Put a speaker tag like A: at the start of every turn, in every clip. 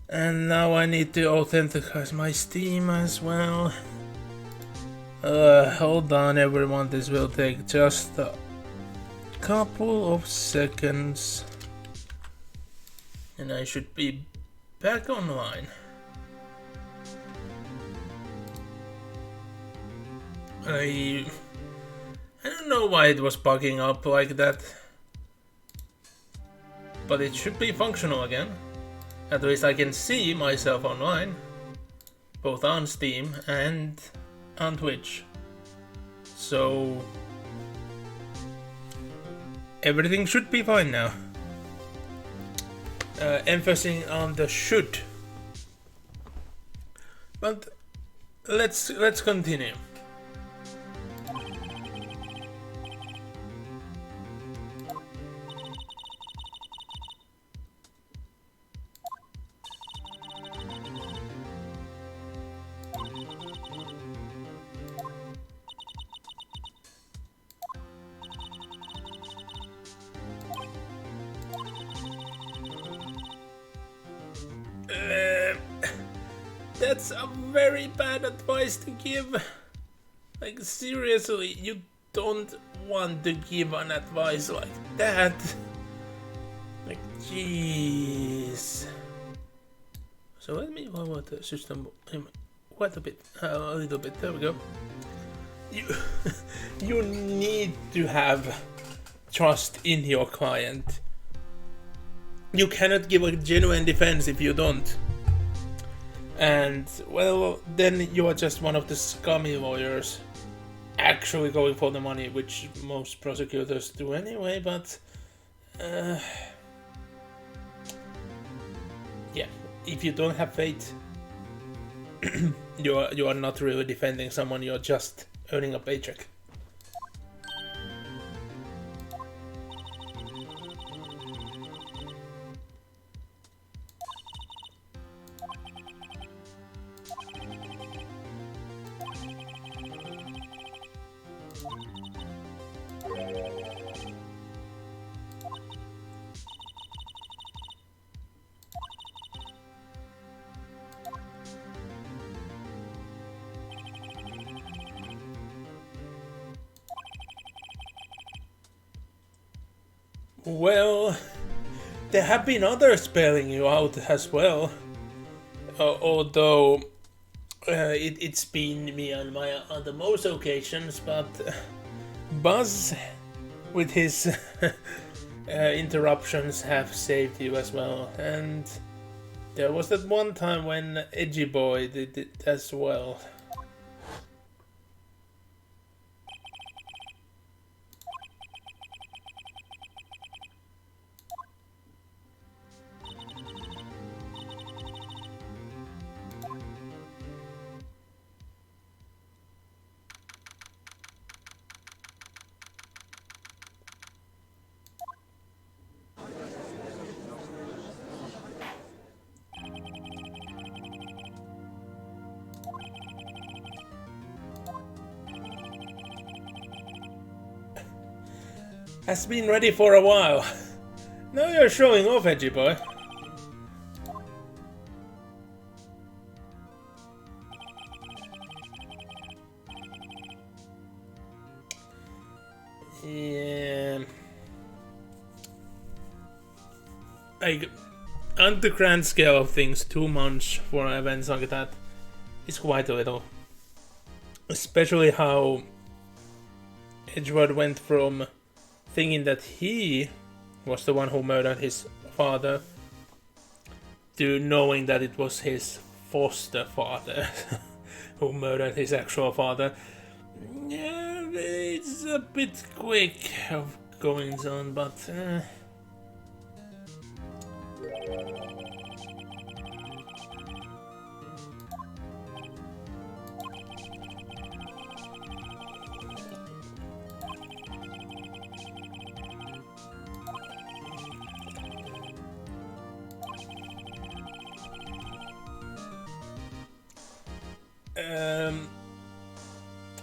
A: And now I need to authenticate my Steam as well. Hold on everyone, this will take just a couple of seconds. And I should be back online. I don't know why it was bugging up like that. But it should be functional again. At least I can see myself online. Both on Steam and on Twitch. So everything should be fine now. Emphasizing on the should. But let's continue. That's a very bad advice to give. Like, seriously, you don't want to give an advice like that. Like, jeez. So let me lower the system quite a bit, a little bit. There we go. You need to have trust in your client. You cannot give a genuine defense if you don't. And, well, then you are just one of the scummy lawyers actually going for the money, which most prosecutors do anyway, but yeah, if you don't have faith, you are not really defending someone, you're just earning a paycheck. Well, there have been others bailing you out as well. Although it's been me on the most occasions, but Buzz with his interruptions have saved you as well. And there was that one time when Edgy Boy did it as well. Has been ready for a while. Now you're showing off, Edgy Boy. Yeah. Like, on the grand scale of things, 2 months for events like that is quite a little. Especially how Edgeworth went from thinking that he was the one who murdered his father to knowing that it was his foster father who murdered his actual father. Yeah, it's a bit quick of goings on, but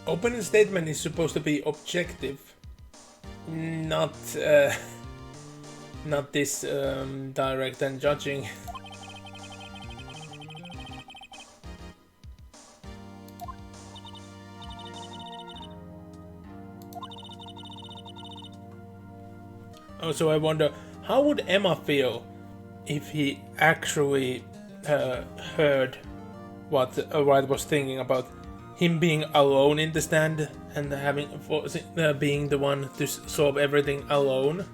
A: opening statement is supposed to be objective, not this direct and judging. Also, I wonder, how would Emma feel if he actually heard what Wright was thinking about him being alone in the stand and being the one to solve everything alone,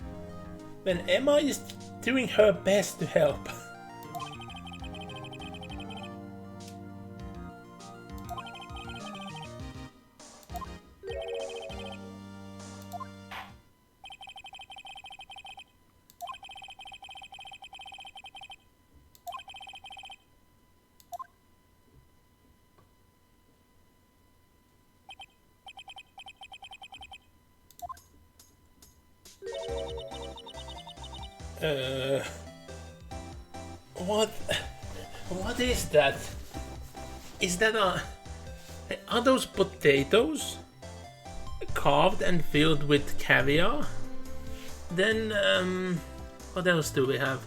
A: when Emma is doing her best to help. What is that? Is that are those potatoes carved and filled with caviar? Then what else do we have?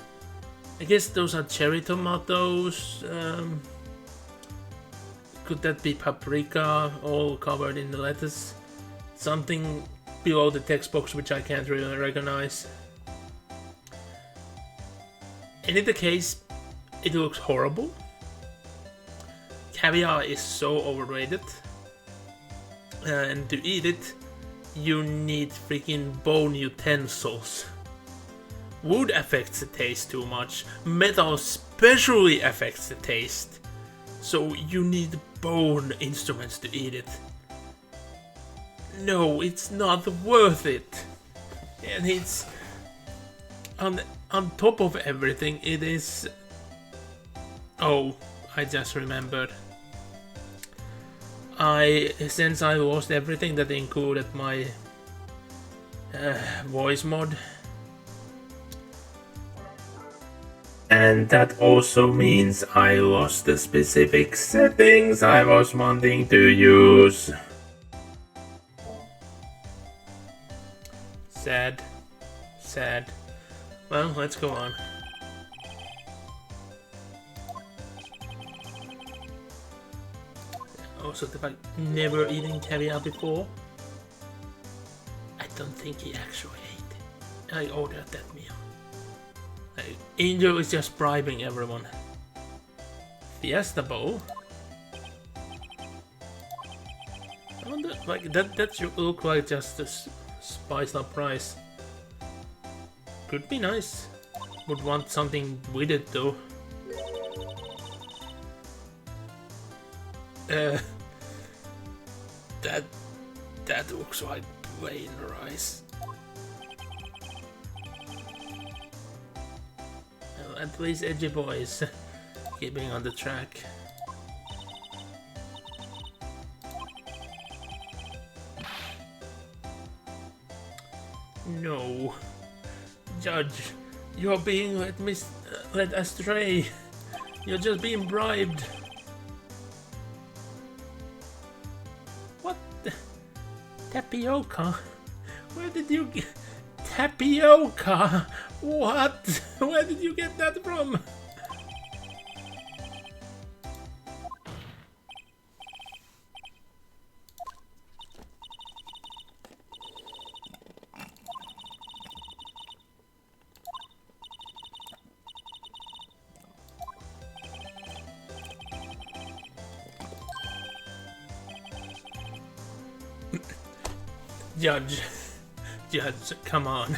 A: I guess those are cherry tomatoes. Could that be paprika, all covered in the lettuce? Something below the text box which I can't really recognize. In either case, it looks horrible. Caviar is so overrated. And to eat it, you need freaking bone utensils. Wood affects the taste too much. Metal especially affects the taste. So you need bone instruments to eat it. No, it's not worth it. And it's on top of everything, it is. Oh, I just remembered. Since I lost everything that included my voice mod, and that also means I lost the specific settings I was wanting to use. Sad. Well, let's go on. Also, the fact never eaten caviar before. I don't think he actually ate it. I ordered that meal. Angel is just bribing everyone. Fiesta bowl. I wonder, like that should look like just a spiced up rice. Could be nice. Would want something with it though. That looks like plain rice. Well, at least Edgy Boy is keeping on the track. No, Judge, you're being led astray. You're just being bribed. What? Tapioca? Where did you get tapioca? What? Where did you get that from? Judge, come on.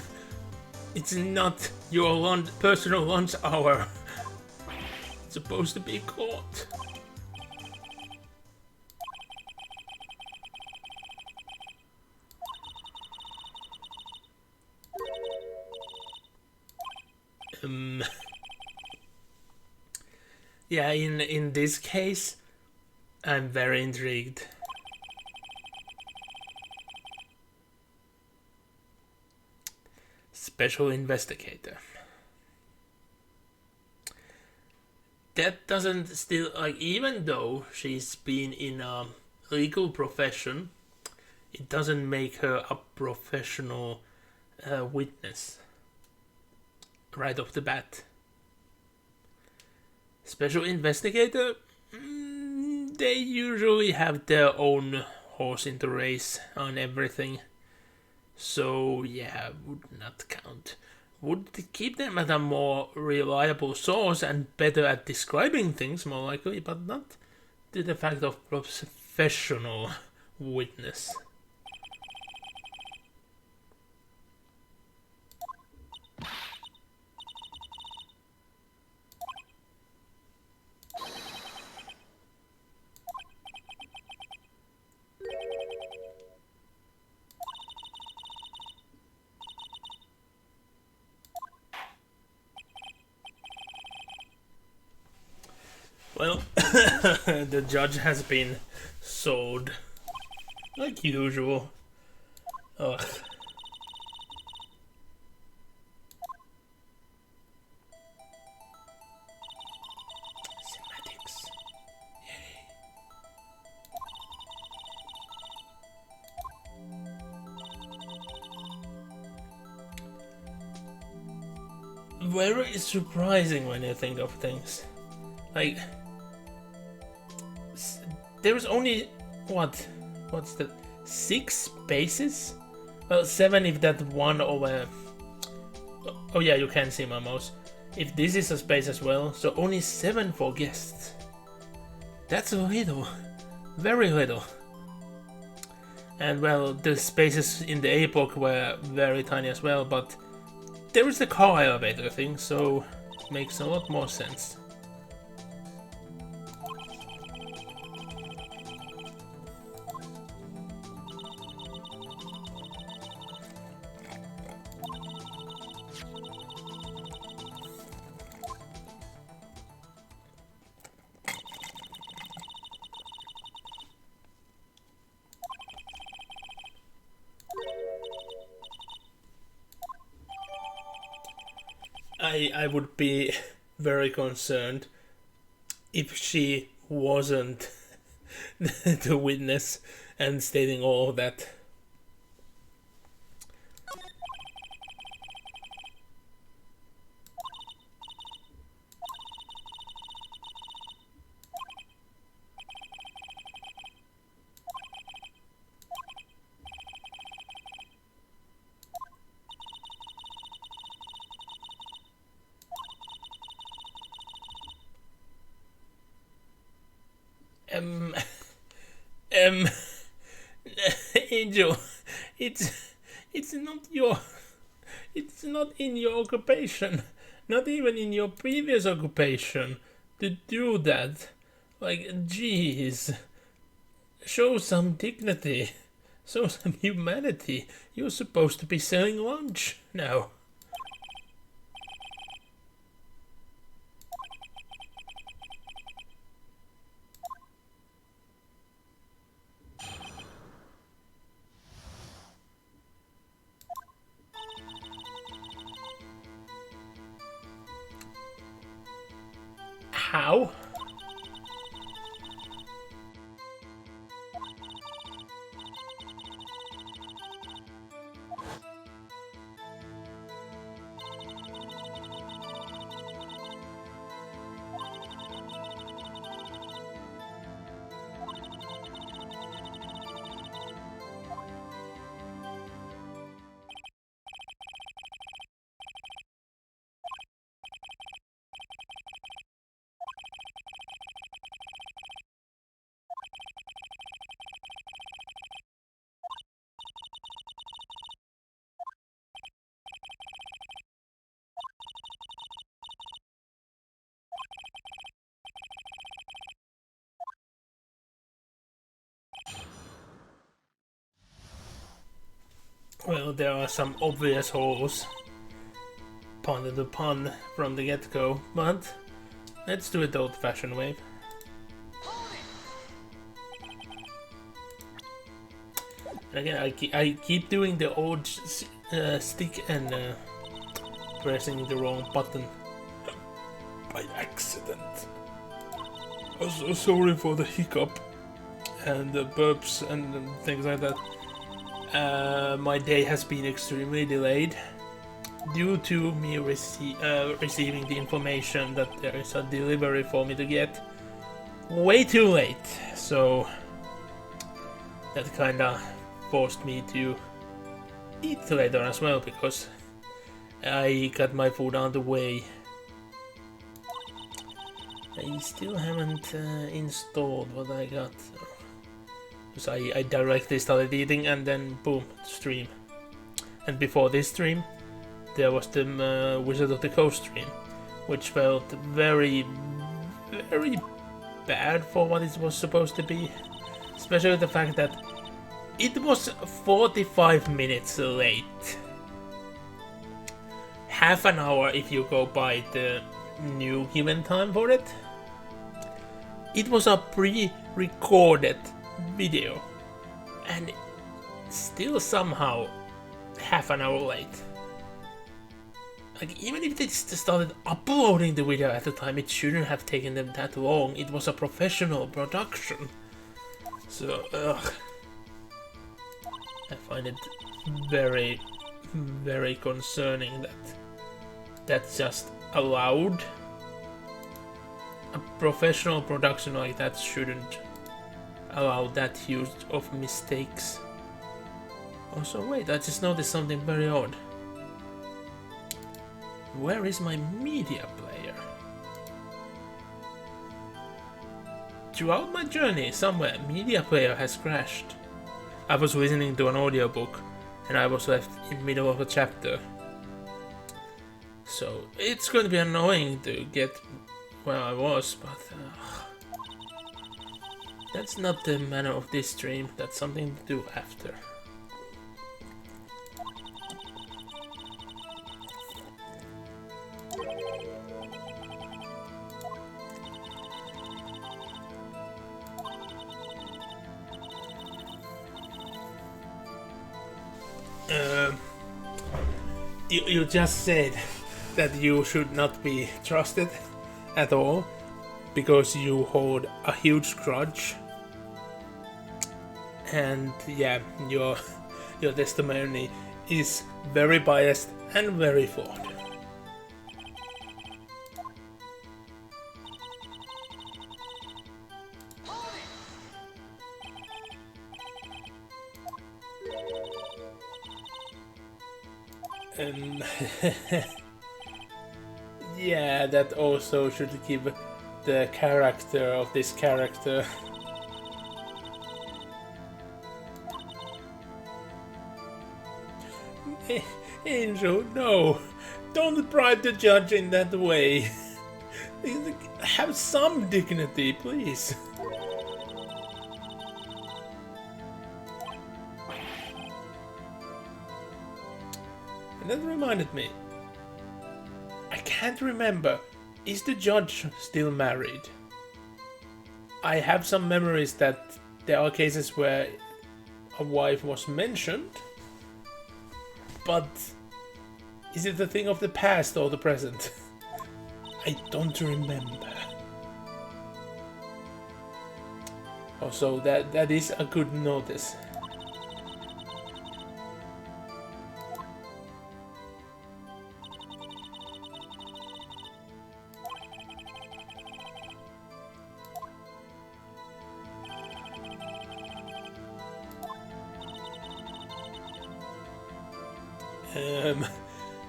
A: It's not your personal lunch hour. It's supposed to be caught. Yeah, in this case, I'm very intrigued. Special investigator. That doesn't still, like, even though she's been in a legal profession, it doesn't make her a professional witness right off the bat. Special investigator, they usually have their own horse in the race on everything. So yeah, would not count. Would keep them at a more reliable source and better at describing things, more likely, but not to the fact of professional witness. Well, the judge has been sold, like usual. Ugh. Cinematics. Yay. Very surprising when you think of things. Like, there's only what's that? 6 spaces? Well, 7 if that one over. Oh yeah, you can see my mouse. If this is a space as well, so only 7 for guests. That's little, very little. And well, the spaces in the A block were very tiny as well, but there is the car elevator thing, so it makes a lot more sense. I would be very concerned if she wasn't the witness and stating all of that. Angel, it's not your, it's not in your occupation, not even in your previous occupation, to do that. Like, jeez, show some dignity, show some humanity. You're supposed to be selling lunch now. How? Well, there are some obvious holes, pun to pun, from the get-go, but let's do it the old-fashioned way. Again, I keep doing the old stick and pressing the wrong button by accident. I'm so sorry for the hiccup and the burps and things like that. My day has been extremely delayed due to me receiving the information that there is a delivery for me to get way too late. So that kinda forced me to eat later as well, because I got my food on the way. I still haven't installed what I got. Because I directly started eating and then boom, stream. And before this stream, there was the Wizard of the Coast stream, which felt very, very bad for what it was supposed to be. Especially the fact that it was 45 minutes late. Half an hour if you go by the new given time for it. It was a pre-recorded video, and still somehow half an hour late. Like, even if they started uploading the video at the time, it shouldn't have taken them that long. It was a professional production. So, I find it very, very concerning that that's just allowed. A professional production like that shouldn't allow that huge of mistakes. Also, wait, I just noticed something very odd. Where is my media player? Throughout my journey, somewhere, media player has crashed. I was listening to an audiobook and I was left in the middle of a chapter. So it's going to be annoying to get where I was, but that's not the manner of this stream. That's something to do after. You just said that you should not be trusted at all because you hold a huge grudge, and yeah, your testimony is very biased and very flawed. Yeah, that also should give the character of this character. Angel, no! Don't bribe the judge in that way! Have some dignity, please! And that reminded me. I can't remember. Is the judge still married? I have some memories that there are cases where a wife was mentioned, but is it a thing of the past or the present? I don't remember. Also, that is a good notice.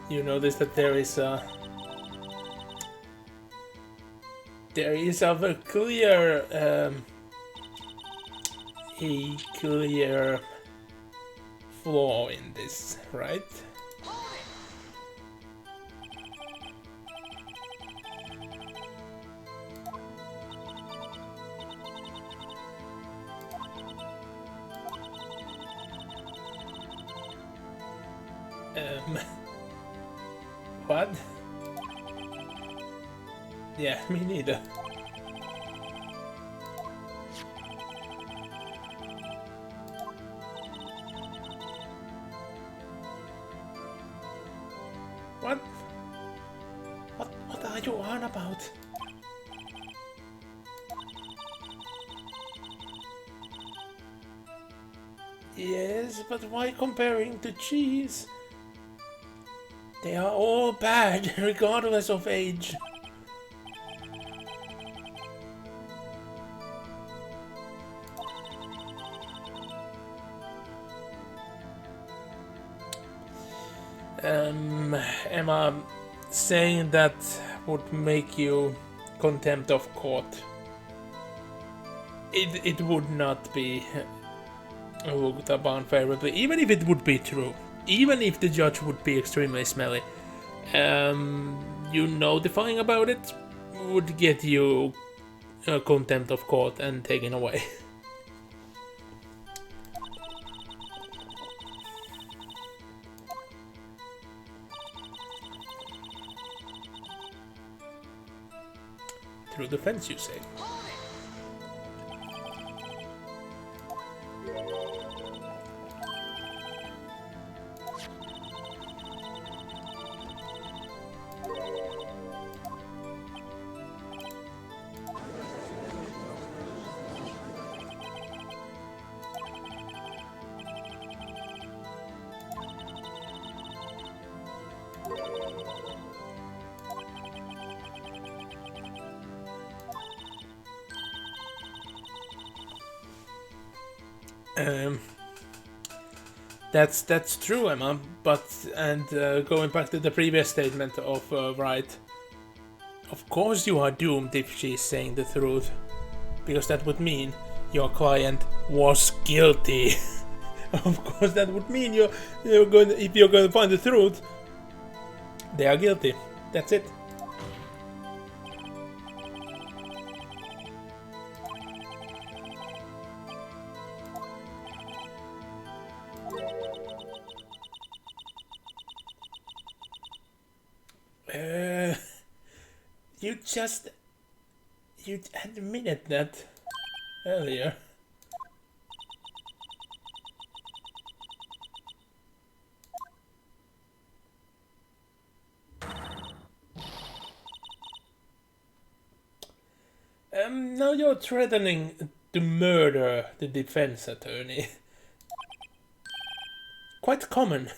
A: You notice that there is a very clear a clear flaw in this, right? What? Yeah, me neither. What? What are you on about? Yes, but why comparing to cheese? They are all bad, regardless of age. Emma, saying that would make you contempt of court. It would not be looked upon favorably, even if it would be true. Even if the judge would be extremely smelly. You notifying about it would get you contempt of court and taken away. Through the fence, you say? That's true, Emma. But going back to the previous statement of Wright, of course you are doomed if she's saying the truth, because that would mean your client was guilty. Of course, that would mean if you're going to find the truth, they are guilty. That's it. You admitted that earlier. Now you're threatening to murder the defense attorney. Quite common.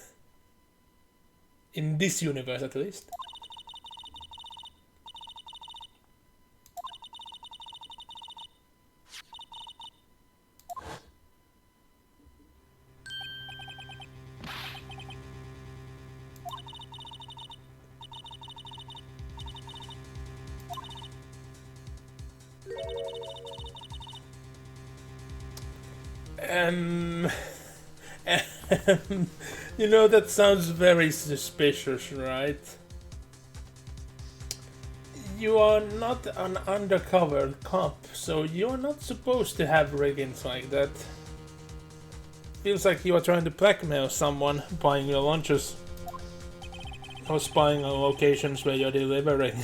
A: In this universe, at least. You know, that sounds very suspicious, right? You are not an undercover cop, so you're not supposed to have riggings like that. Feels like you are trying to blackmail someone buying your lunches. Or spying on locations where you're delivering.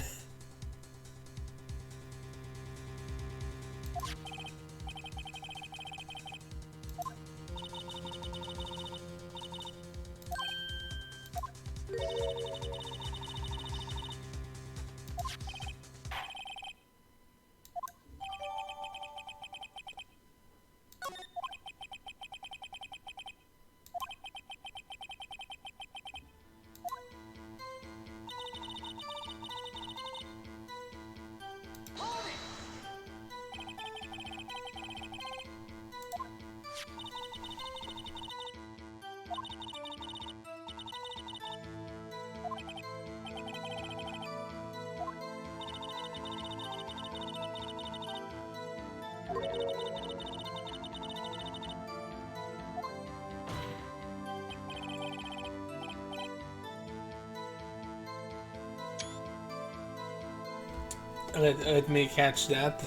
A: Let me catch that,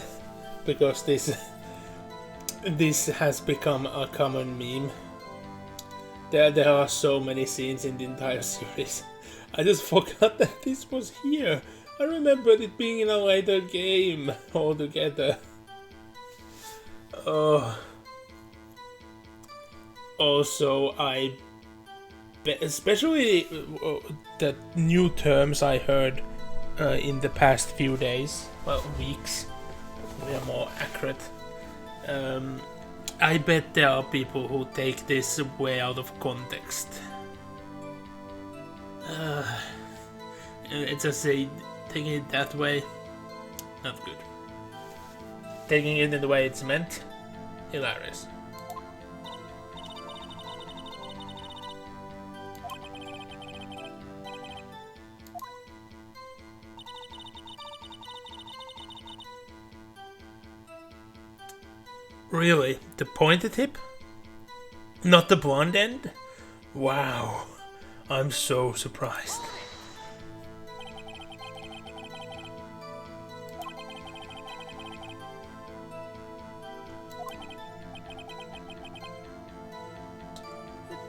A: because this has become a common meme. There are so many scenes in the entire series. I just forgot that this was here. I remembered it being in a later game altogether. Also, especially the new terms I heard in the past few days, well, weeks, we are more accurate. I bet there are people who take this way out of context. It's just say, taking it that way, not good. Taking it in the way it's meant, hilarious. Really? The pointed tip? Not the blonde end? Wow. I'm so surprised.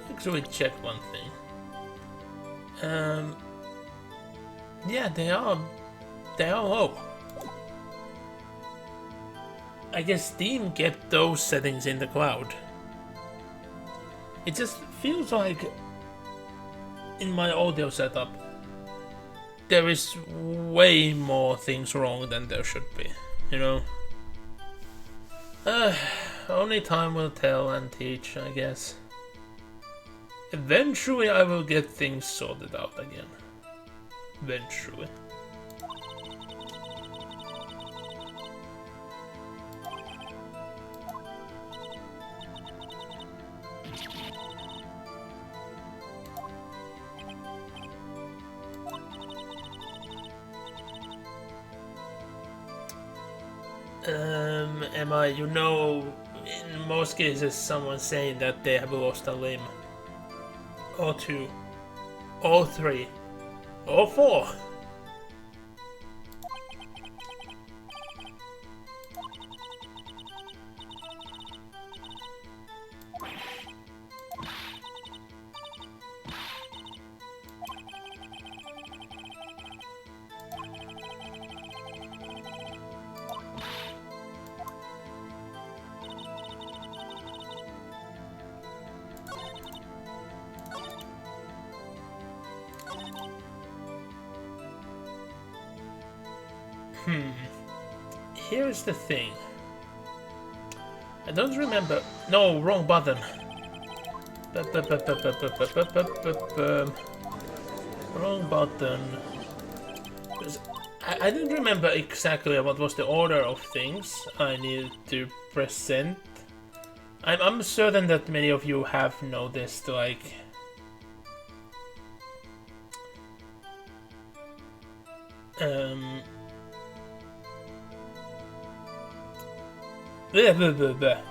A: Actually check one thing. Yeah, they are low. I guess Steam kept those settings in the cloud. It just feels like in my audio setup there is way more things wrong than there should be, you know? Only time will tell and teach, I guess. Eventually I will get things sorted out again. Eventually. Emma, you know, in most cases someone's saying that they have lost a limb. Or two. Or three. Or four. Here's the thing. I don't remember. No, wrong button. Wrong button. I don't remember exactly what was the order of things I needed to present. I'm certain that many of you have noticed, like...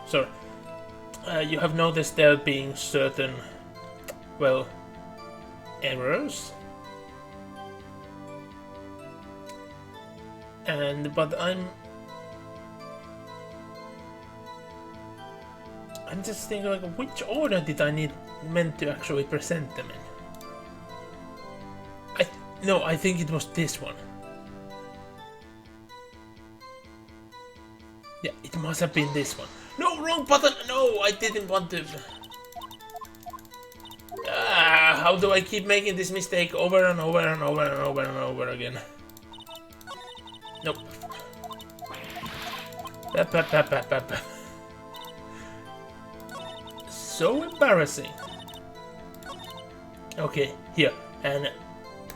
A: Sorry. You have noticed there being certain, well, errors. But I'm just thinking, like, which order did I meant to actually present them in? I think it was this one. Yeah, it must have been this one. No, wrong button! No, I didn't want to... how do I keep making this mistake over and over and over and over and over again? Nope. So embarrassing. Okay, here, and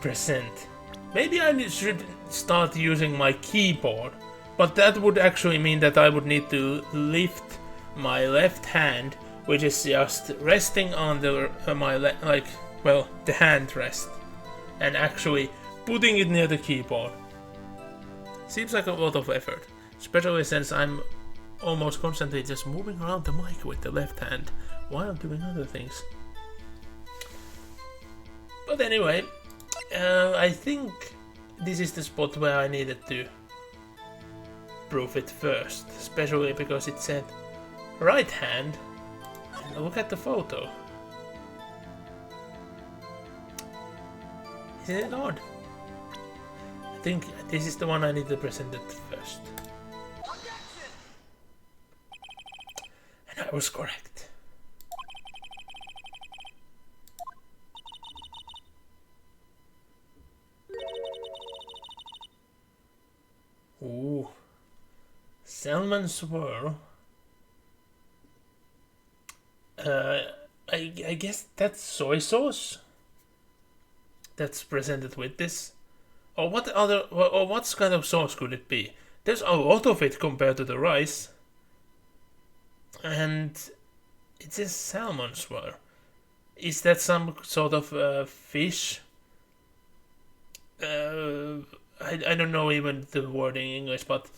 A: present. Maybe I should start using my keyboard. But that would actually mean that I would need to lift my left hand, which is just resting on the the hand rest, and actually putting it near the keyboard. Seems like a lot of effort, especially since I'm almost constantly just moving around the mic with the left hand while doing other things. But anyway, I think this is the spot where I needed to prove it first, especially because it said right hand, and look at the photo. Isn't it odd? I think this is the one I need to present it first. And I was correct. Ooh. Salmon swirl. I guess that's soy sauce. That's presented with this. Or what kind of sauce could it be? There's a lot of it compared to the rice. And it says salmon swirl. Is that some sort of fish? I don't know even the word in English, but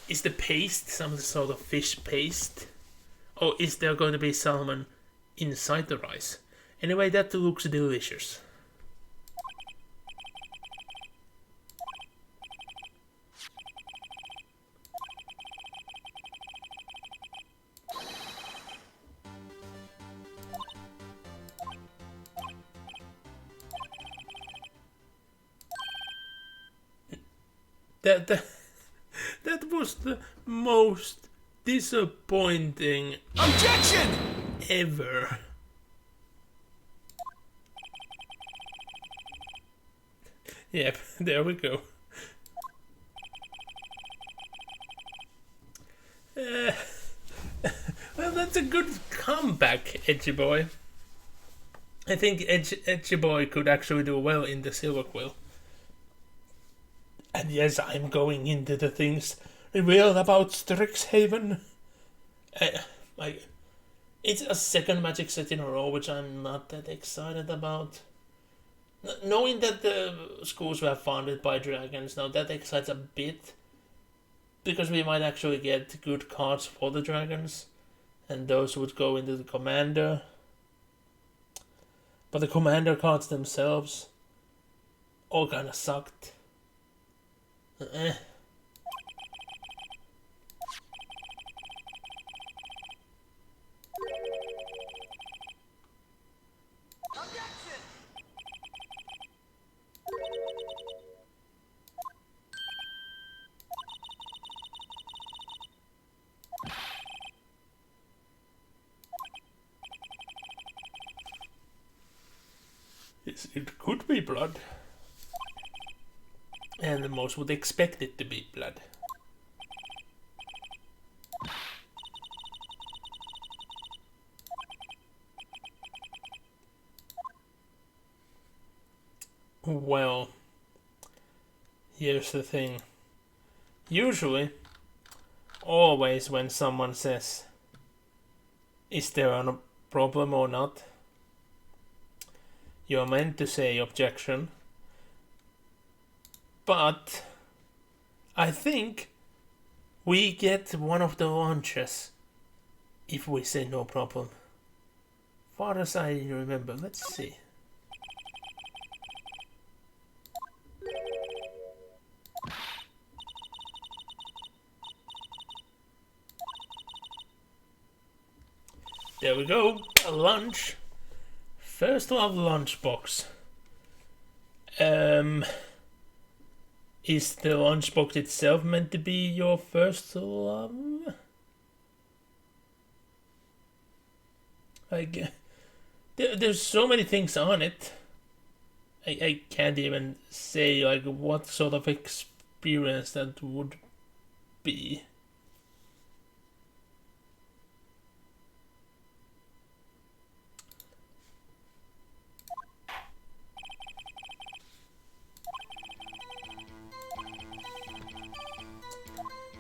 A: Is the paste some sort of fish paste? Or is there going to be salmon inside the rice? Anyway, that looks delicious. That was the most disappointing
B: Objection!
A: Ever. Yep, there we go. Well, that's a good comeback, Edgy Boy. I think Edgy Boy could actually do well in the Silver Quill. And yes, I'm going into the things revealed about Strixhaven. It's a second magic set in a row, which I'm not that excited about. Knowing that the schools were founded by dragons, now that excites a bit. Because we might actually get good cards for the dragons. And those would go into the commander. But the commander cards themselves all kinda sucked. It could be blood. And the most would expect it to be blood. Well, here's the thing. Usually, always when someone says, is there a problem or not? You're meant to say objection. But I think we get one of the launches if we say no problem. Far as I remember, let's see. There we go, a lunch. First love lunchbox. Is the lunchbox itself meant to be your first love? Like, there's so many things on it. I can't even say like what sort of experience that would be.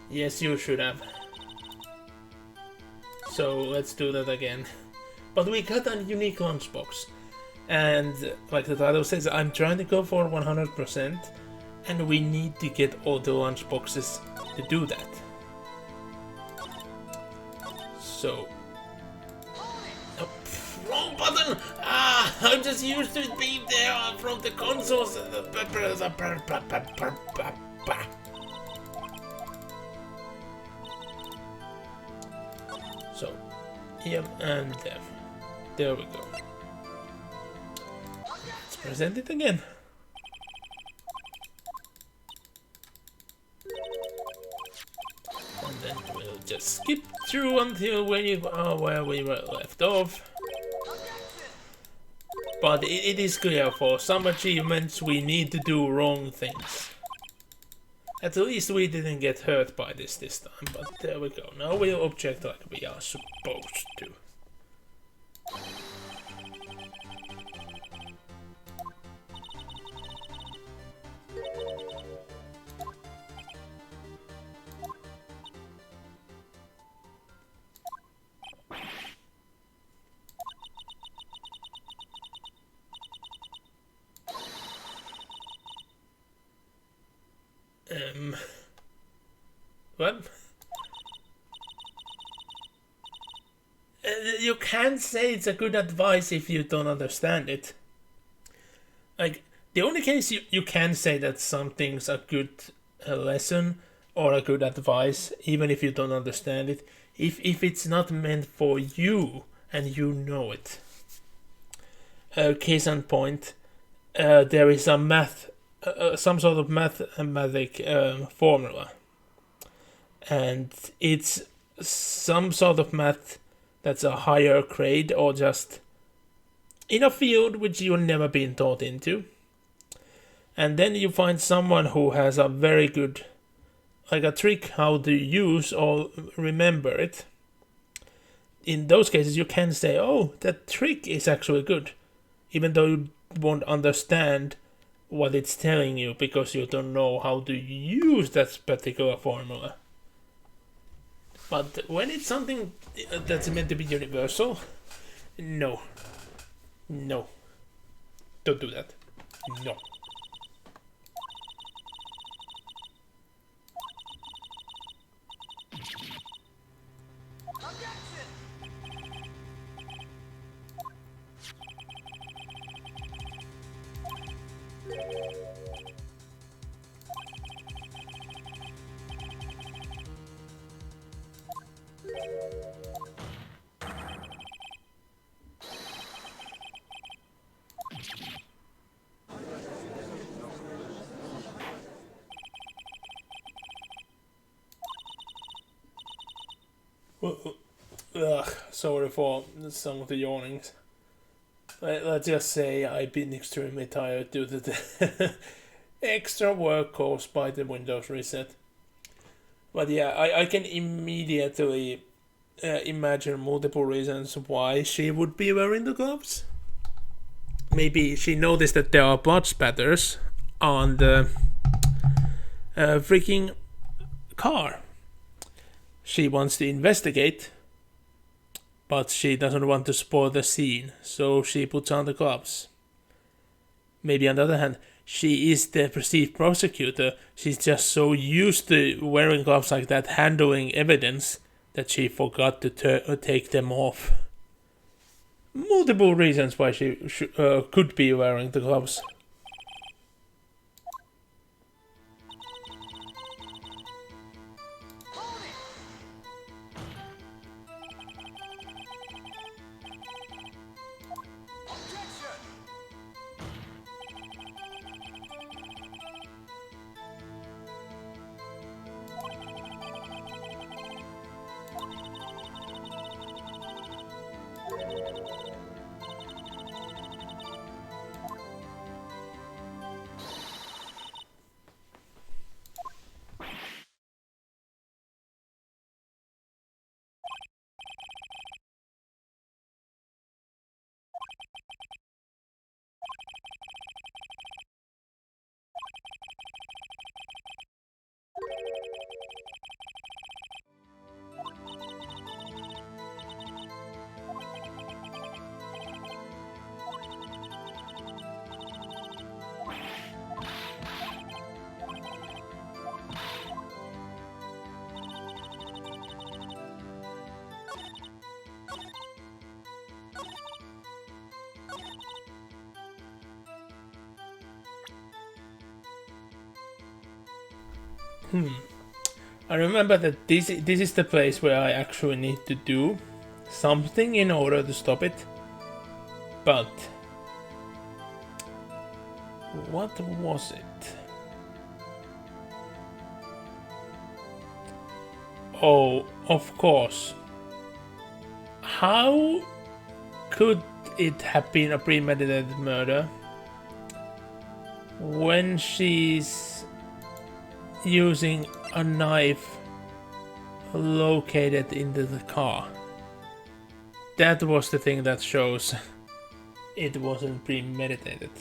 A: Yes, you should have. So let's do that again. But we got a unique lunchbox. And like the title says, I'm trying to go for 100%. And we need to get all the lunchboxes to do that. So... Oh, wrong button! Ah, I'm just used to it being there from the consoles. So, yep, and there. There we go. Let's present it again. And then we'll just skip through until when you are where we were left off. But it is clear for some achievements we need to do wrong things. At least we didn't get hurt by this time, but there we go. Now we'll object like we are supposed to. What? You can't say it's a good advice if you don't understand it. Like, the only case you can say that something's a good lesson or a good advice, even if you don't understand it, if it's not meant for you and you know it. Case in point, there is a some sort of mathematic formula, and it's some sort of math that's a higher grade or just in a field which you've never been taught into. And then you find someone who has a very good, like a trick how to use or remember it. In those cases, you can say, oh, that trick is actually good, even though you won't understand what it's telling you because you don't know how to use that particular formula. But when it's something that's meant to be universal, no. No. Don't do that. No. Sorry for some of the yawnings. Let's just say I've been extremely tired due to the extra work caused by the Windows reset. But yeah, I can immediately imagine multiple reasons why she would be wearing the gloves. Maybe she noticed that there are blood spatters on the freaking car. She wants to investigate, but she doesn't want to spoil the scene, so she puts on the gloves. Maybe on the other hand, she is the perceived prosecutor. She's just so used to wearing gloves like that, handling evidence, that she forgot to take them off. Multiple reasons why she could be wearing the gloves. I remember that this is the place where I actually need to do something in order to stop it. But what was it? Oh, of course. How could it have been a premeditated murder when she's using a knife located into the car? That was the thing that shows it wasn't premeditated.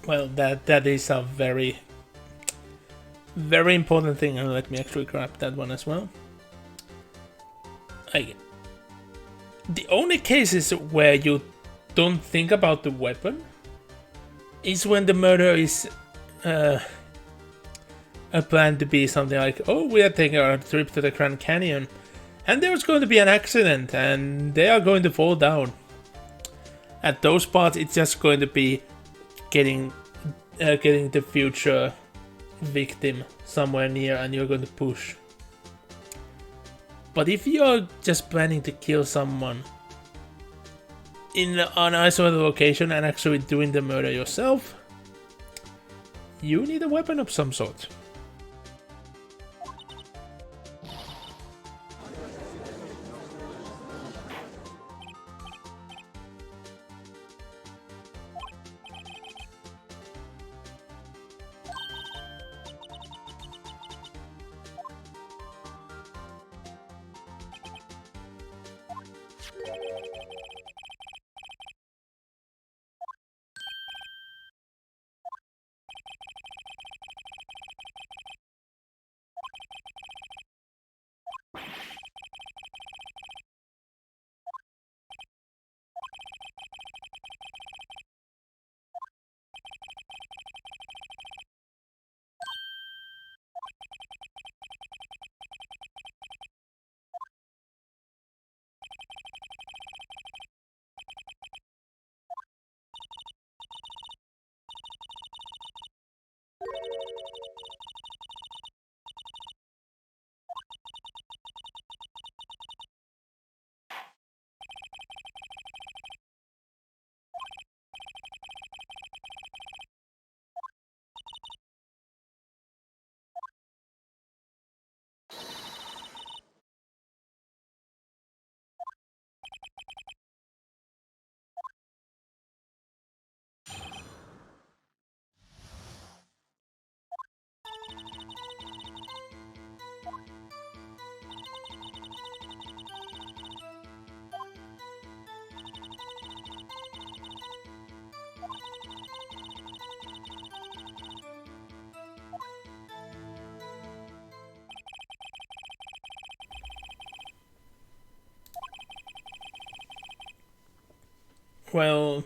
A: Well, that is a very, very important thing, and let me actually grab that one as well. The only cases where you don't think about the weapon is when the murder is a plan to be something like, oh, we are taking a trip to the Grand Canyon, and there's going to be an accident, and they are going to fall down. At those parts, it's just going to be getting the future victim somewhere near, and you're going to push. But if you're just planning to kill someone in an isolated location and actually doing the murder yourself, you need a weapon of some sort. Well,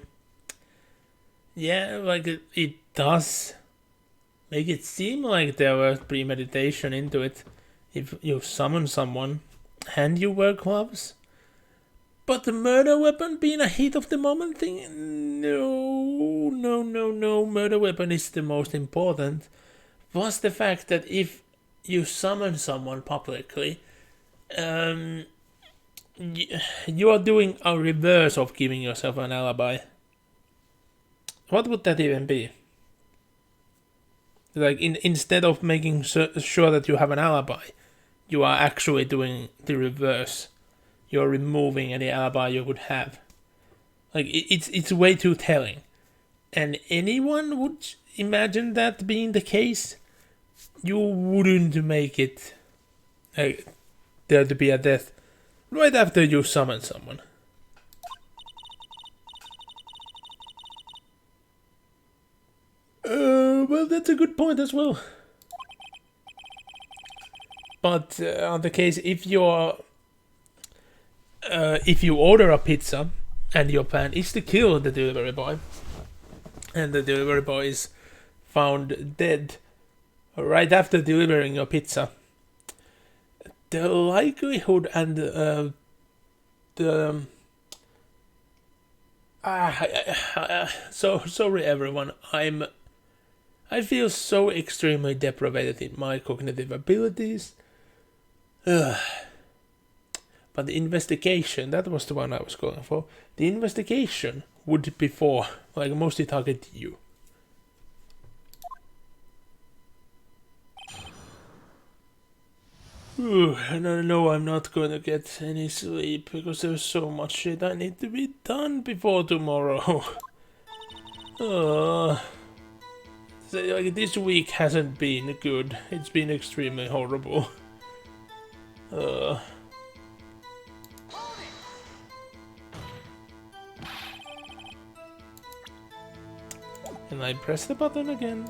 A: yeah, like it does make it seem like there was premeditation into it. If you summon someone and you wear gloves, but the murder weapon being a heat of the moment thing, no. Murder weapon is the most important. Plus the fact that if you summon someone publicly, you are doing a reverse of giving yourself an alibi. What would that even be? Like, instead of making sure that you have an alibi, you are actually doing the reverse. You're removing any alibi you would have. Like, it's way too telling. And anyone would imagine that being the case. You wouldn't make it like, there to be a death right after you summon someone. Well, that's a good point as well. But on the case, if you order a pizza and your plan is to kill the delivery boy, and the delivery boy is found dead right after delivering your pizza, the likelihood and so sorry everyone, I feel so extremely deprived in my cognitive abilities. But the investigation, that was the one I was going for. The investigation would before, like, mostly target you. And I know I'm not going to get any sleep because there's so much shit I need to be done before tomorrow. Like, this week hasn't been good. It's been extremely horrible. And I press the button again.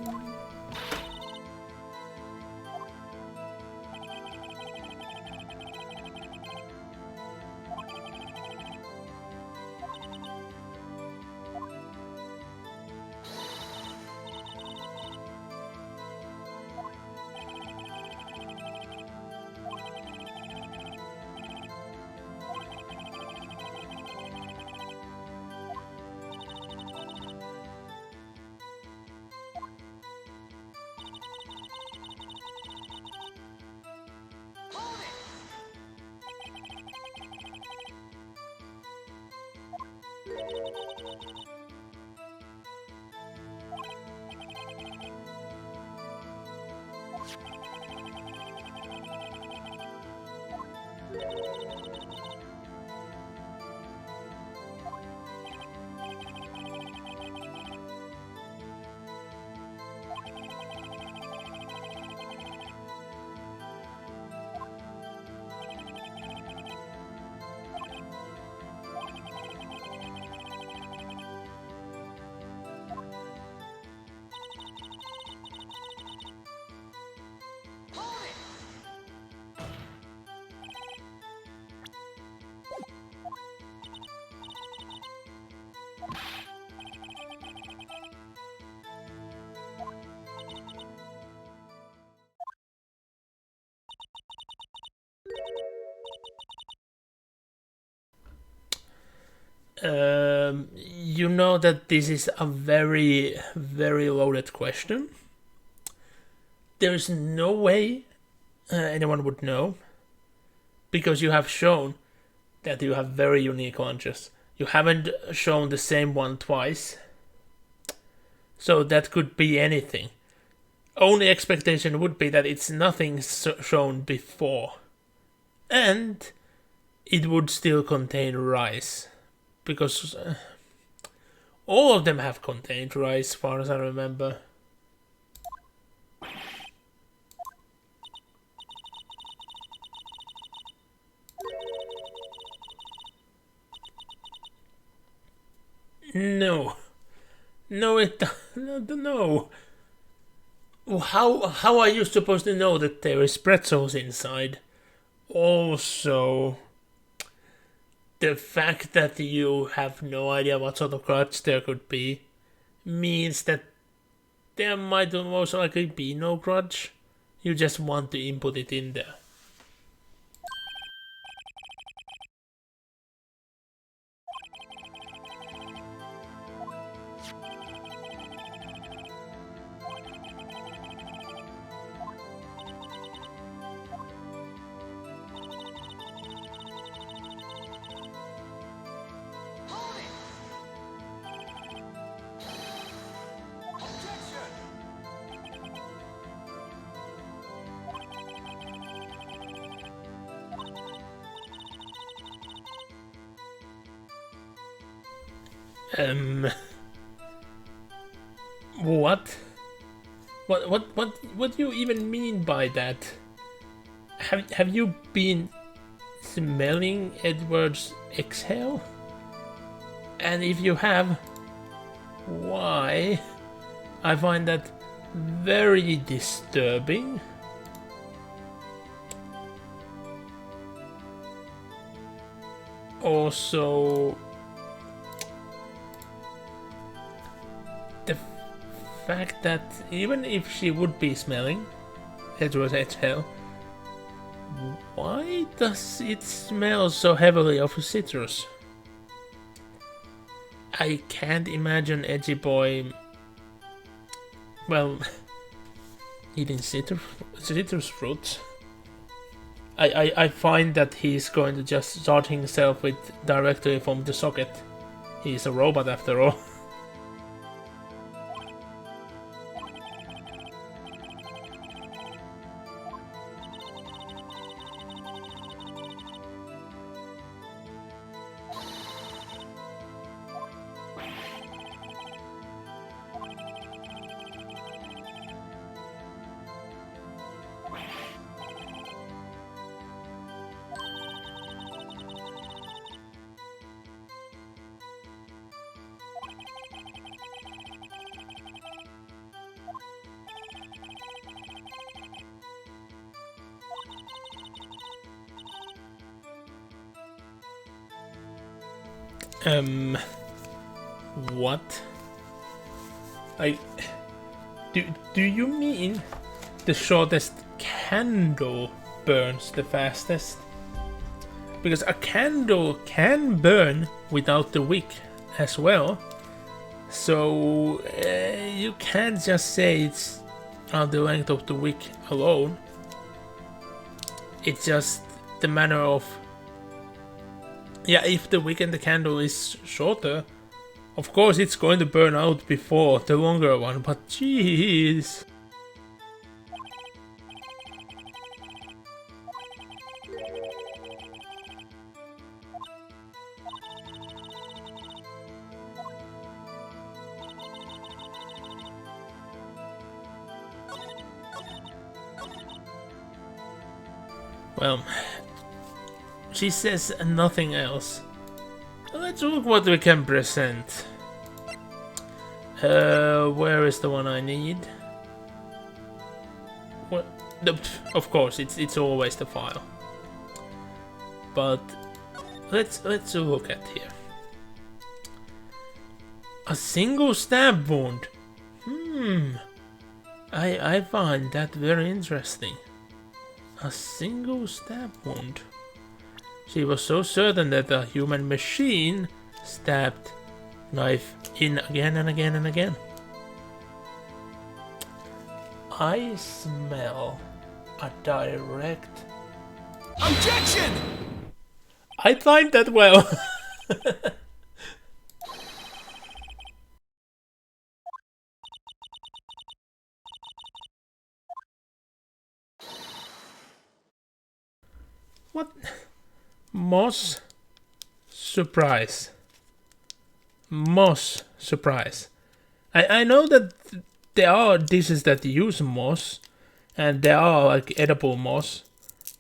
A: You know that this is a very, very loaded question. There's no way anyone would know, because you have shown that you have very unique launchers. You haven't shown the same one twice, so that could be anything. Only expectation would be that it's nothing shown before, and it would still contain rice, because all of them have contained rice, as far as I remember. No. No, no. How are you supposed to know that there is pretzels inside? Also, the fact that you have no idea what sort of crutch there could be means that there might most likely be no grudge. You just want to input it in there. What? What do you even mean by that? Have you been smelling Edward's exhale? And if you have, why? I find that very disturbing. Also, the fact that even if she would be smelling Edward's exhale, why does it smell so heavily of citrus? I can't imagine Edgy Boy, well, eating citrus fruits. I find that he's going to just start himself with directly from the socket. He's a robot after all. What? Do you mean the shortest candle burns the fastest? Because a candle can burn without the wick as well. So you can't just say it's on the length of the wick alone. It's just the matter of, yeah, if the wick and the candle is shorter, of course it's going to burn out before the longer one, but jeez. Well, she says nothing else. Let's look what we can present. Where is the one I need? What? Of course, it's always the file. But let's look at here. A single stab wound. I find that very interesting. A single stab wound. She was so certain that a human machine stabbed knife in again and again and again. I smell a direct...
B: Objection!
A: I timed that well. What? Moss surprise. Moss surprise. I know that there are dishes that use moss, and there are like edible moss,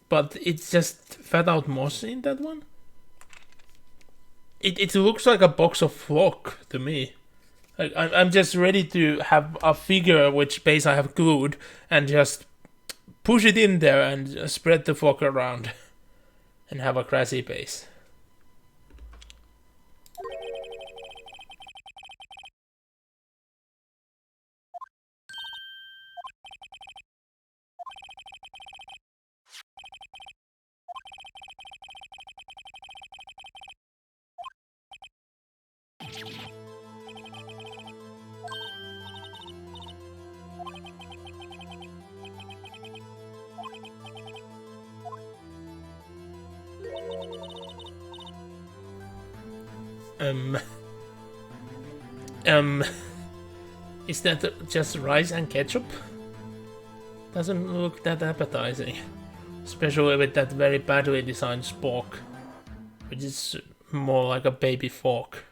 A: but it's just fat out moss in that one. It looks like a box of flock to me. Like I'm just ready to have a figure which base I have glued and just push it in there and spread the flock around. And have a crazy base. Is that just rice and ketchup? Doesn't look that appetizing. Especially with that very badly designed spork, which is more like a baby fork.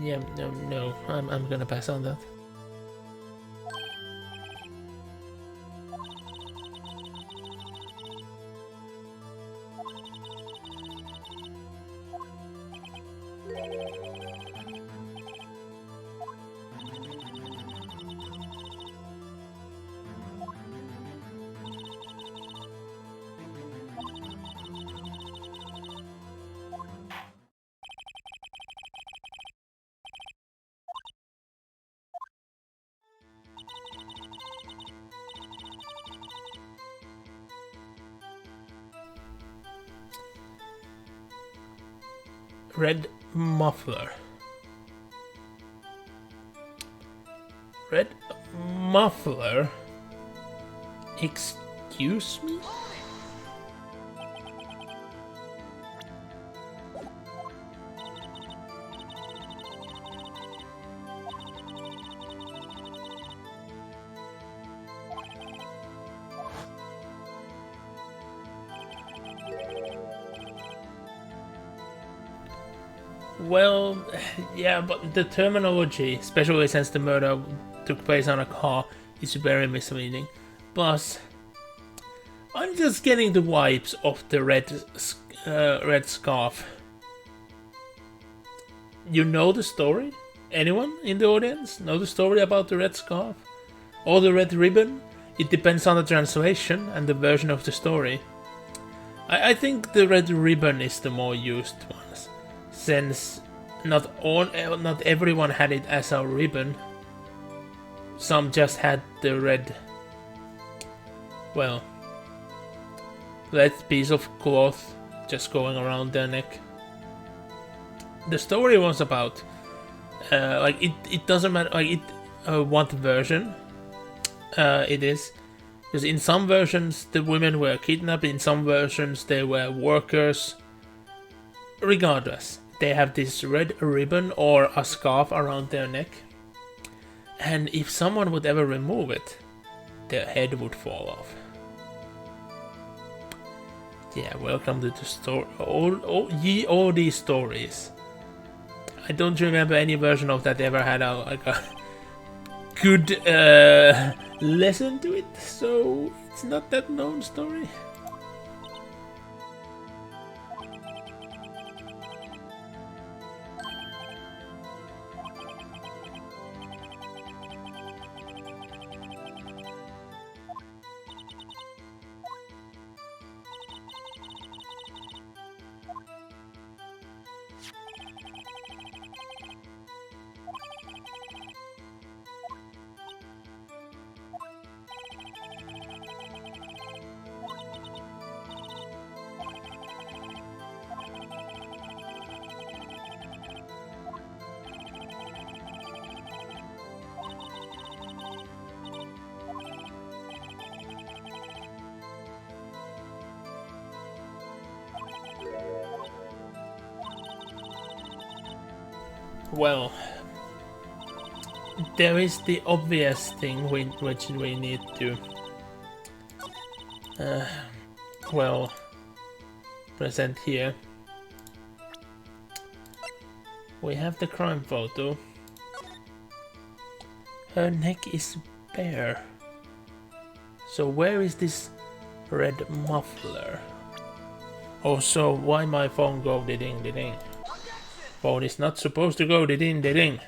A: Yeah, no, I'm gonna pass on that. Red muffler. Red muffler? Excuse me? Well, yeah, but the terminology, especially since the murder took place on a car, is very misleading. Plus, I'm just getting the vibes of the red scarf. You know the story? Anyone in the audience know the story about the red scarf? Or the red ribbon? It depends on the translation and the version of the story. I think the red ribbon is the more used one, since not everyone had it as a ribbon. Some just had the red, well, red piece of cloth just going around their neck. The story was about, like, it doesn't matter, like, what version it is. Because in some versions the women were kidnapped, in some versions they were workers. Regardless, they have this red ribbon or a scarf around their neck. And if someone would ever remove it, their head would fall off. Yeah, welcome to the story. All these stories. I don't remember any version of that ever had a good lesson to it, so it's not that known story. Well, there is the obvious thing which we need to, well, present here. We have the crime photo. Her neck is bare. So where is this red muffler? Also, why my phone go ding ding ding? Phone is not supposed to go ding ding ding.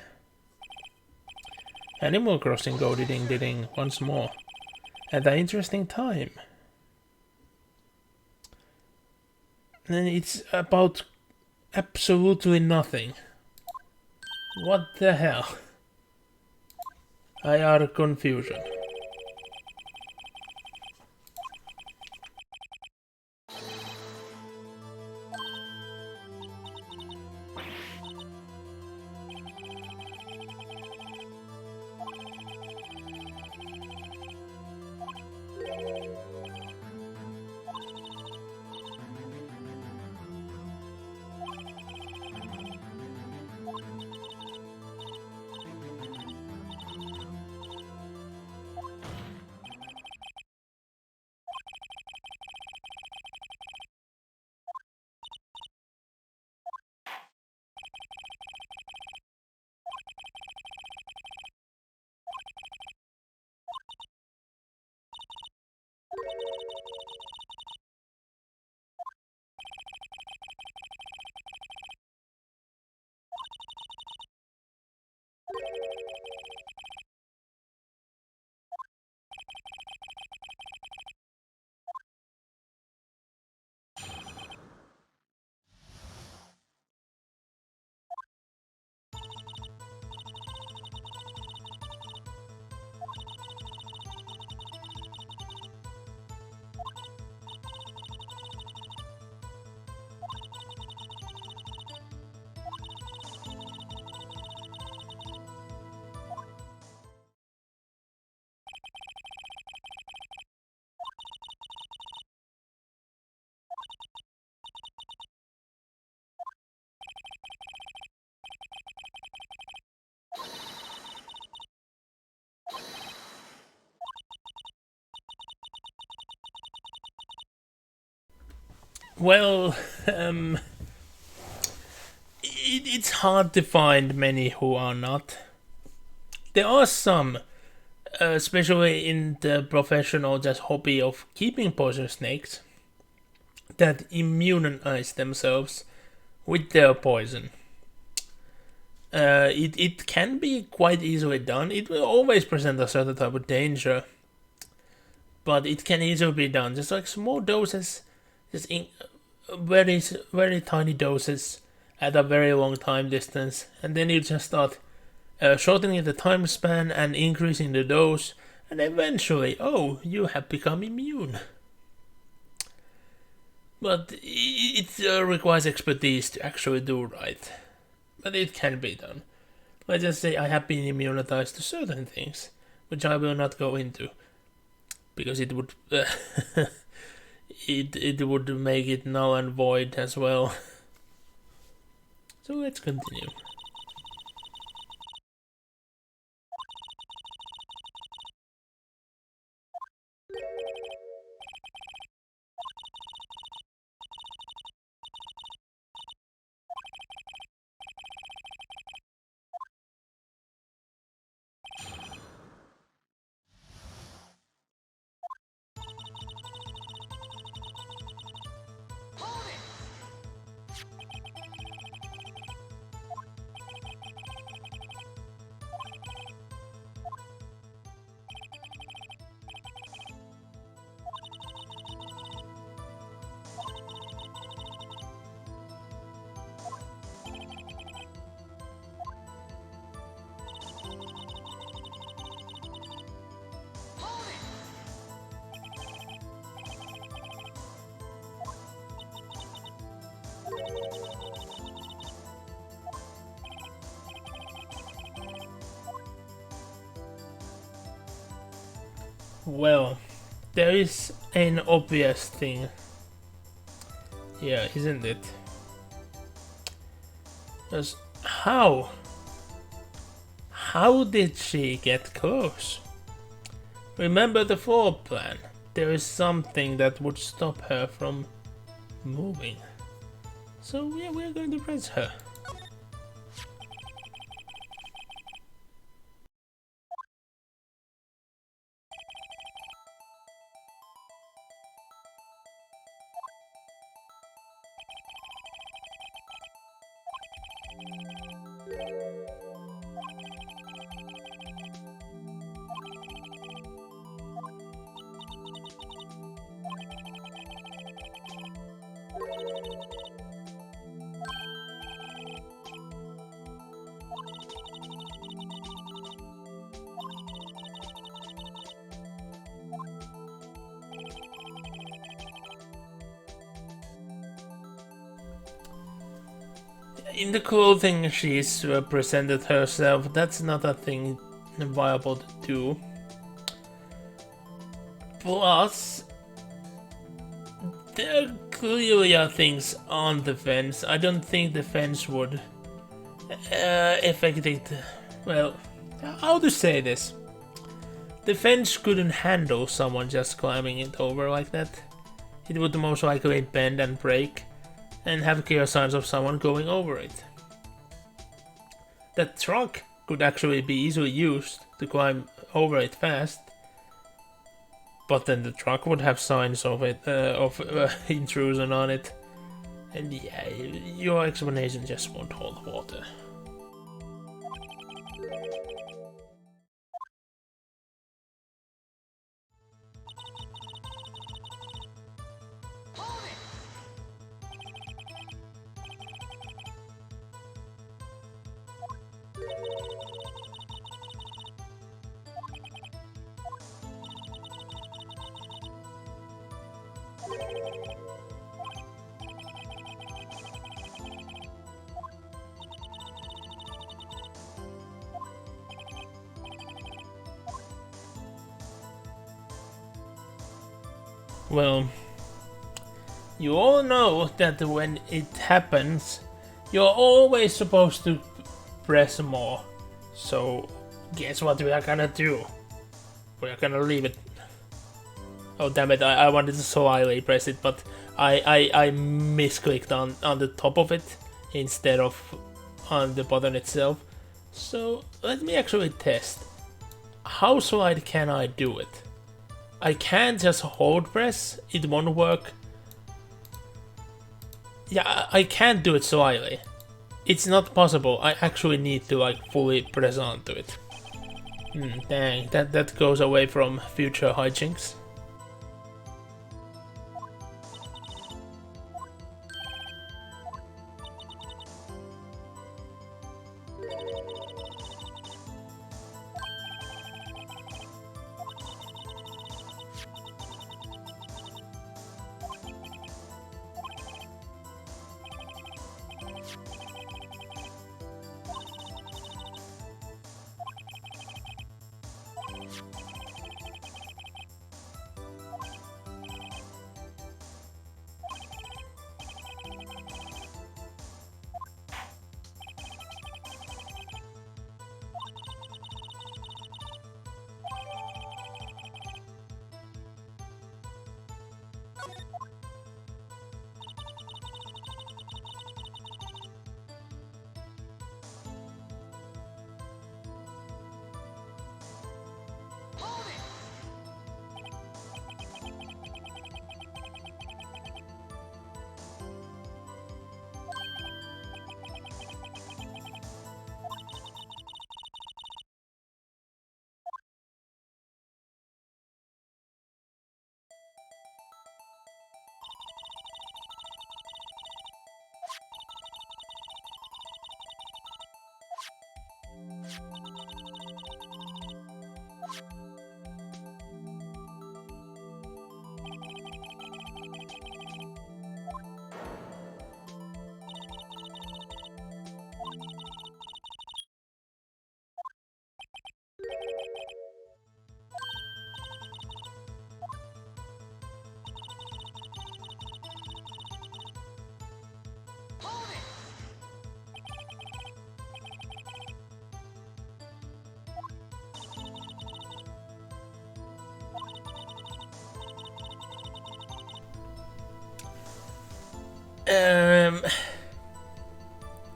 A: Animal Crossing go ding ding once more. At an interesting time. And it's about absolutely nothing. What the hell? I are confusion. Well, it's hard to find many who are not. There are some, especially in the professional just hobby of keeping poison snakes, that immunize themselves with their poison. It can be quite easily done. It will always present a certain type of danger, but it can easily be done. Just like small doses, just in very very tiny doses at a very long time distance, and then you just start shortening the time span and increasing the dose, and eventually, oh, you have become immune. But it requires expertise to actually do right. But it can be done. Let's just say I have been immunized to certain things, which I will not go into, because it would it would make it null and void as well. So let's continue. Well, there is an obvious thing here, isn't it? Because how? How did she get close? Remember the floor plan. There is something that would stop her from moving. So yeah, we're going to press her. In the clothing she's presented herself, that's not a thing viable to do. Plus, there clearly are things on the fence. I don't think the fence would affect it. Well, how to say this? The fence couldn't handle someone just climbing it over like that. It would most likely bend and break, and have clear signs of someone going over it. That truck could actually be easily used to climb over it fast, but then the truck would have signs of it, intrusion on it, and yeah, your explanation just won't hold water. Well, you all know that when it happens, you're always supposed to press more. So, guess what we are gonna do? We are gonna leave it. Oh damn it, I wanted to slyly press it, but I misclicked on the top of it instead of on the button itself. So, let me actually test. How slide can I do it? I can't just hold press, it won't work. Yeah, I can't do it slyly. It's not possible, I actually need to like fully press onto it. Dang, that goes away from future hijinks.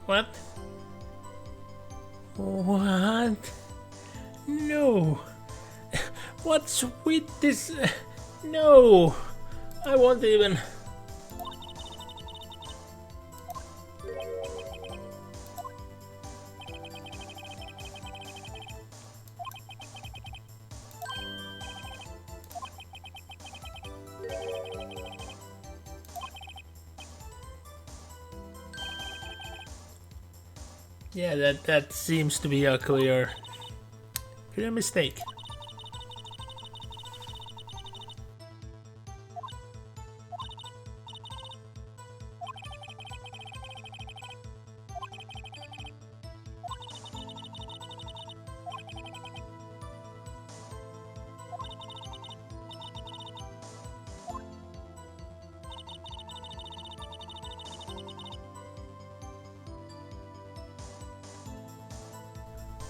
A: What? What? No. What's with this? No. I won't even. Yeah, that seems to be a clear mistake.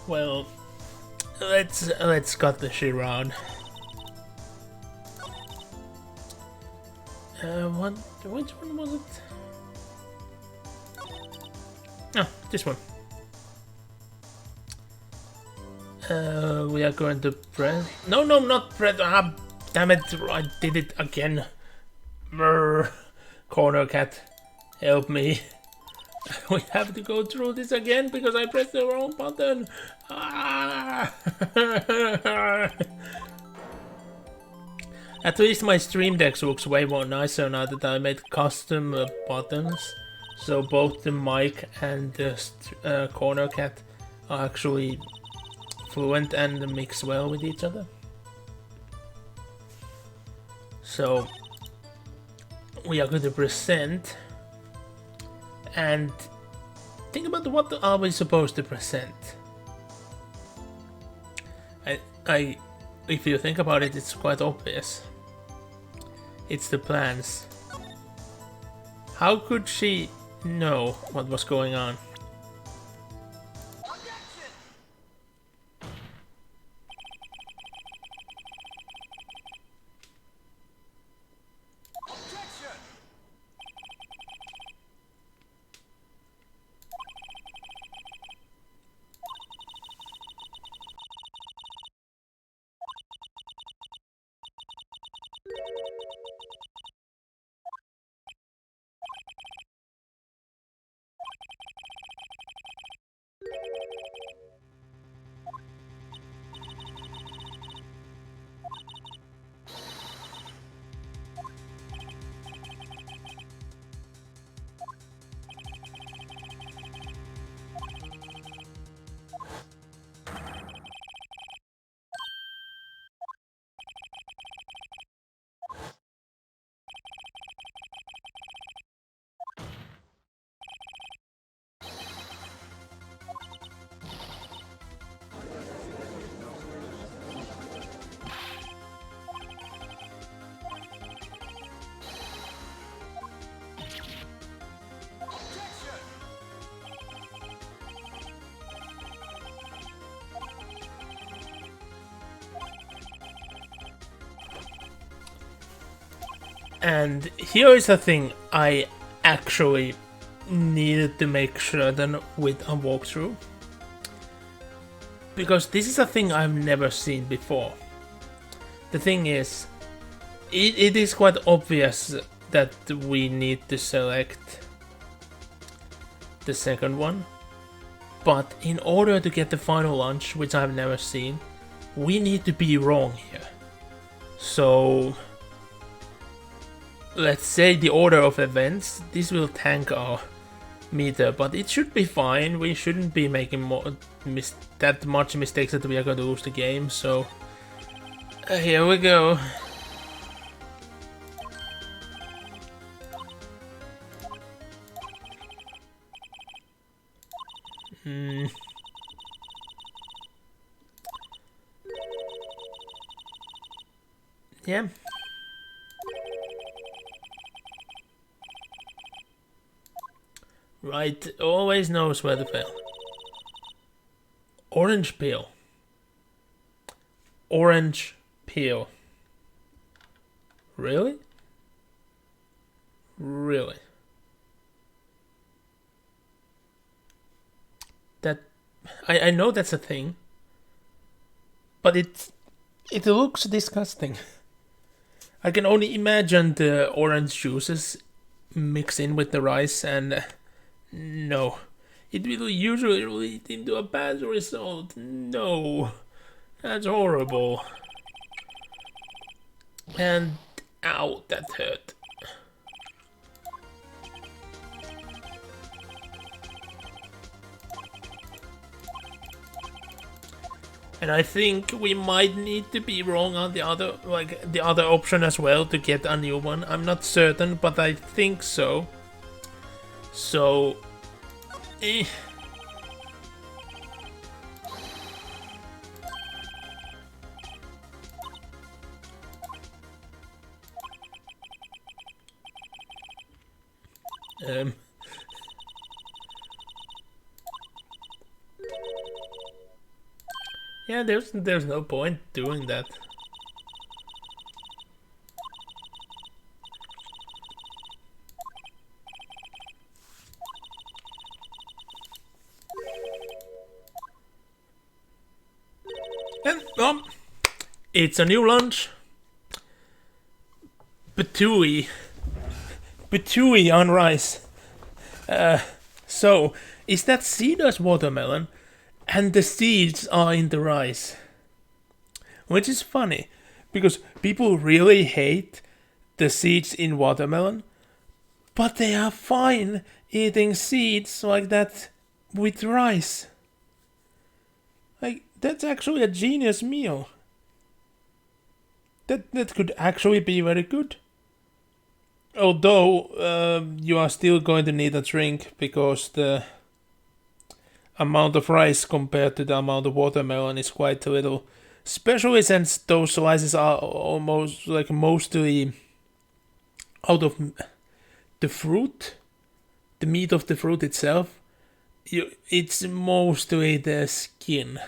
A: Well, let's cut the shit around. Which one was it? Oh, this one. We are going to press. No, not press. Ah, damn it! I did it again. Brr. Corner cat, help me. We have to go through this again because I pressed the wrong button. Ah! At least my Stream Deck looks way more nicer now that I made custom buttons. So both the mic and the corner cat are actually fluent and mix well with each other. So we are going to present. And think about what are we supposed to present. If you think about it, it's quite obvious. It's the plans. How could she know what was going on? And here is the thing I actually needed to make certain with a walkthrough. Because this is a thing I've never seen before. The thing is, it is quite obvious that we need to select the second one. But in order to get the final lunch, which I've never seen, we need to be wrong here. So let's say the order of events, this will tank our meter, but it should be fine. We shouldn't be making that much mistakes that we are going to lose the game, so here we go. Yeah. Wright always knows where to fail. Orange peel. Orange peel. Really? Really? That I know that's a thing, but it looks disgusting. I can only imagine the orange juices mix in with the rice, and no, it will usually lead into a bad result. No, that's horrible. And ow, that hurt. And I think we might need to be wrong on the other option as well to get a new one. I'm not certain, but I think so. So, yeah, there's no point doing that. And it's a new lunch. Batui on rice. So is that seedless watermelon? And the seeds are in the rice. Which is funny, because people really hate the seeds in watermelon, but they are fine eating seeds like that with rice. Like, that's actually a genius meal. That could actually be very good. Although, you are still going to need a drink, because the amount of rice compared to the amount of watermelon is quite little. Especially since those slices are almost like mostly out of the fruit, the meat of the fruit itself. It's mostly the skin.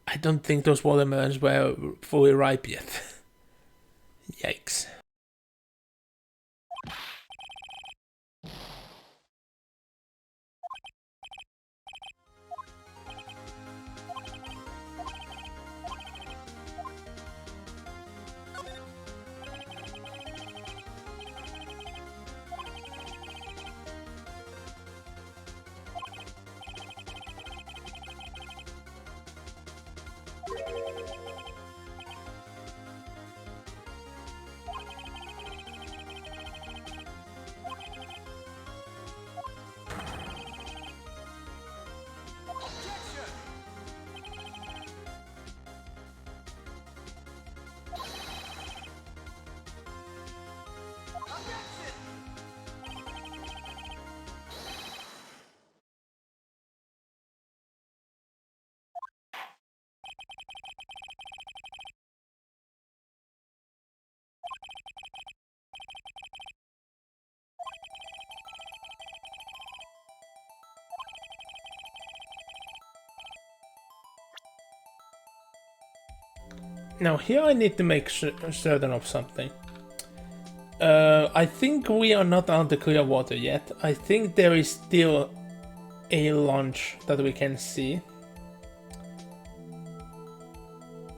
A: I don't think those watermelons were fully ripe yet. Yikes. Now here I need to make certain of something. I think we are not on the clear water yet. I think there is still a launch that we can see.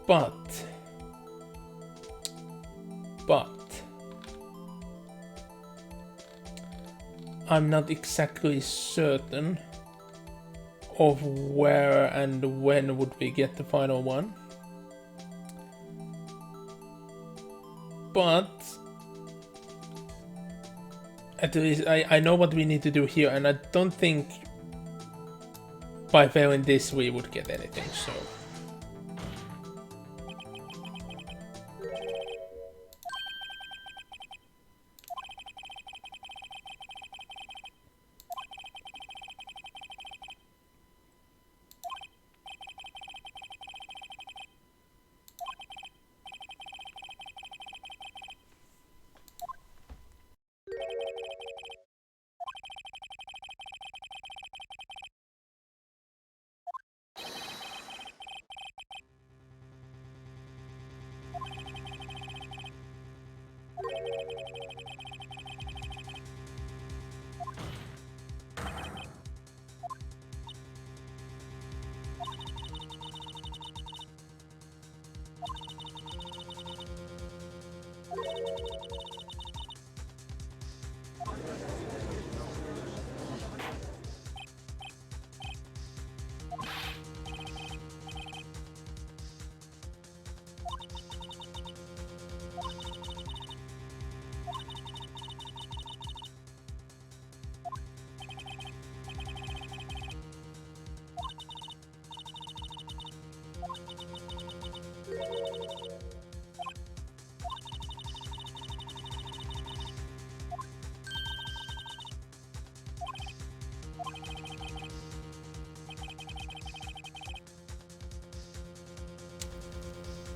A: But I'm not exactly certain of where and when would we get the final one. But at least I know what we need to do here, and I don't think by failing this we would get anything, so...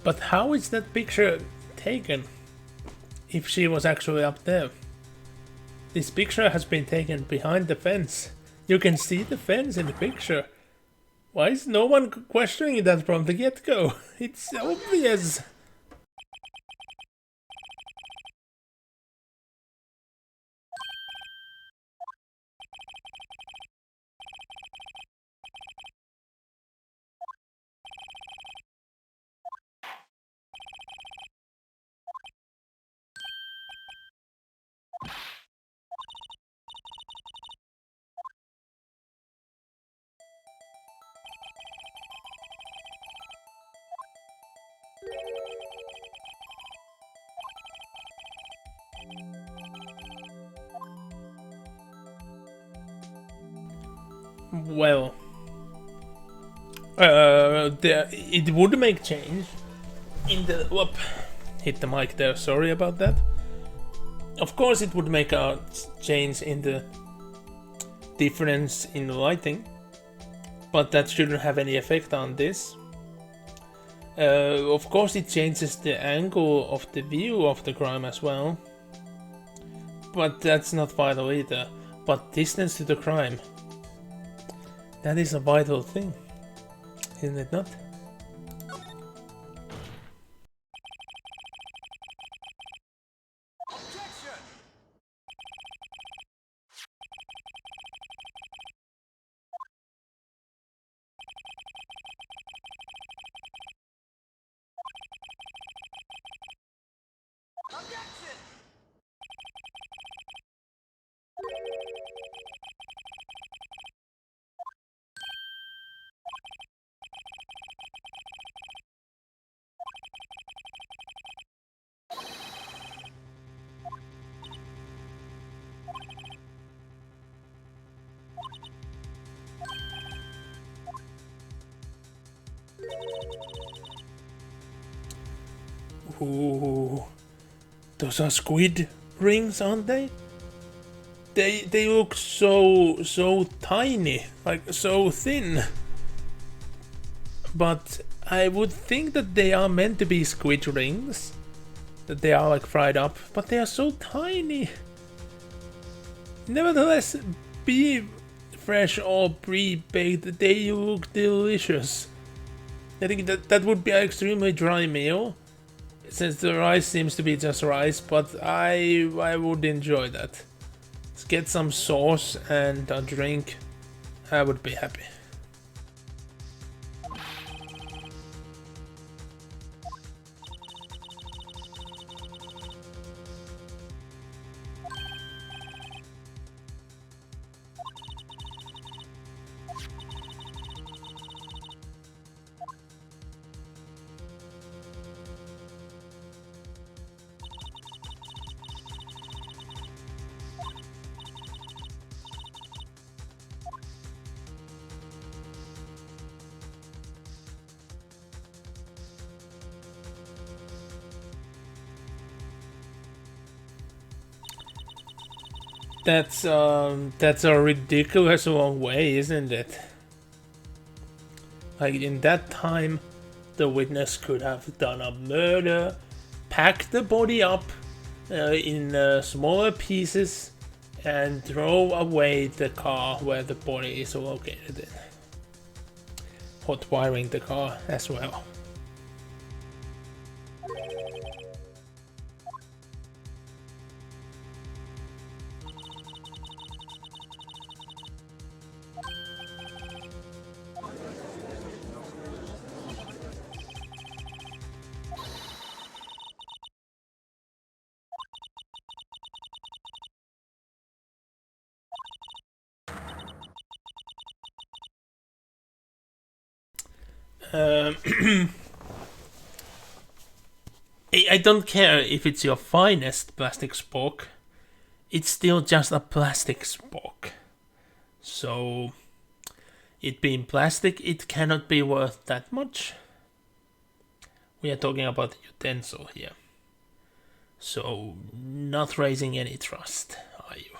A: But how is that picture taken if she was actually up there? This picture has been taken behind the fence. You can see the fence in the picture. Why is no one questioning that from the get-go? It's obvious. Well, it would make change in the... Whoop, hit the mic there, sorry about that. Of course it would make a change in the difference in the lighting, but that shouldn't have any effect on this. Of course it changes the angle of the view of the crime as well, but that's not vital either. But distance to the crime, that is a vital thing, isn't it not? Ooh, those are squid rings, aren't they? They look so tiny, like so thin. But I would think that they are meant to be squid rings, that they are like fried up, but they are so tiny. Nevertheless, be fresh or pre-baked, they look delicious. I think that would be an extremely dry meal, since the rice seems to be just rice, but I would enjoy that. Let's get some sauce and a drink. I would be happy. That's a ridiculous long way, isn't it? Like, in that time, the witness could have done a murder, packed the body up in smaller pieces, and throw away the car where the body is located in. Hot wiring the car as well. I don't care if it's your finest plastic Spock. It's still just a plastic Spock. So, it being plastic, it cannot be worth that much. We are talking about the utensil here. So, not raising any trust, are you?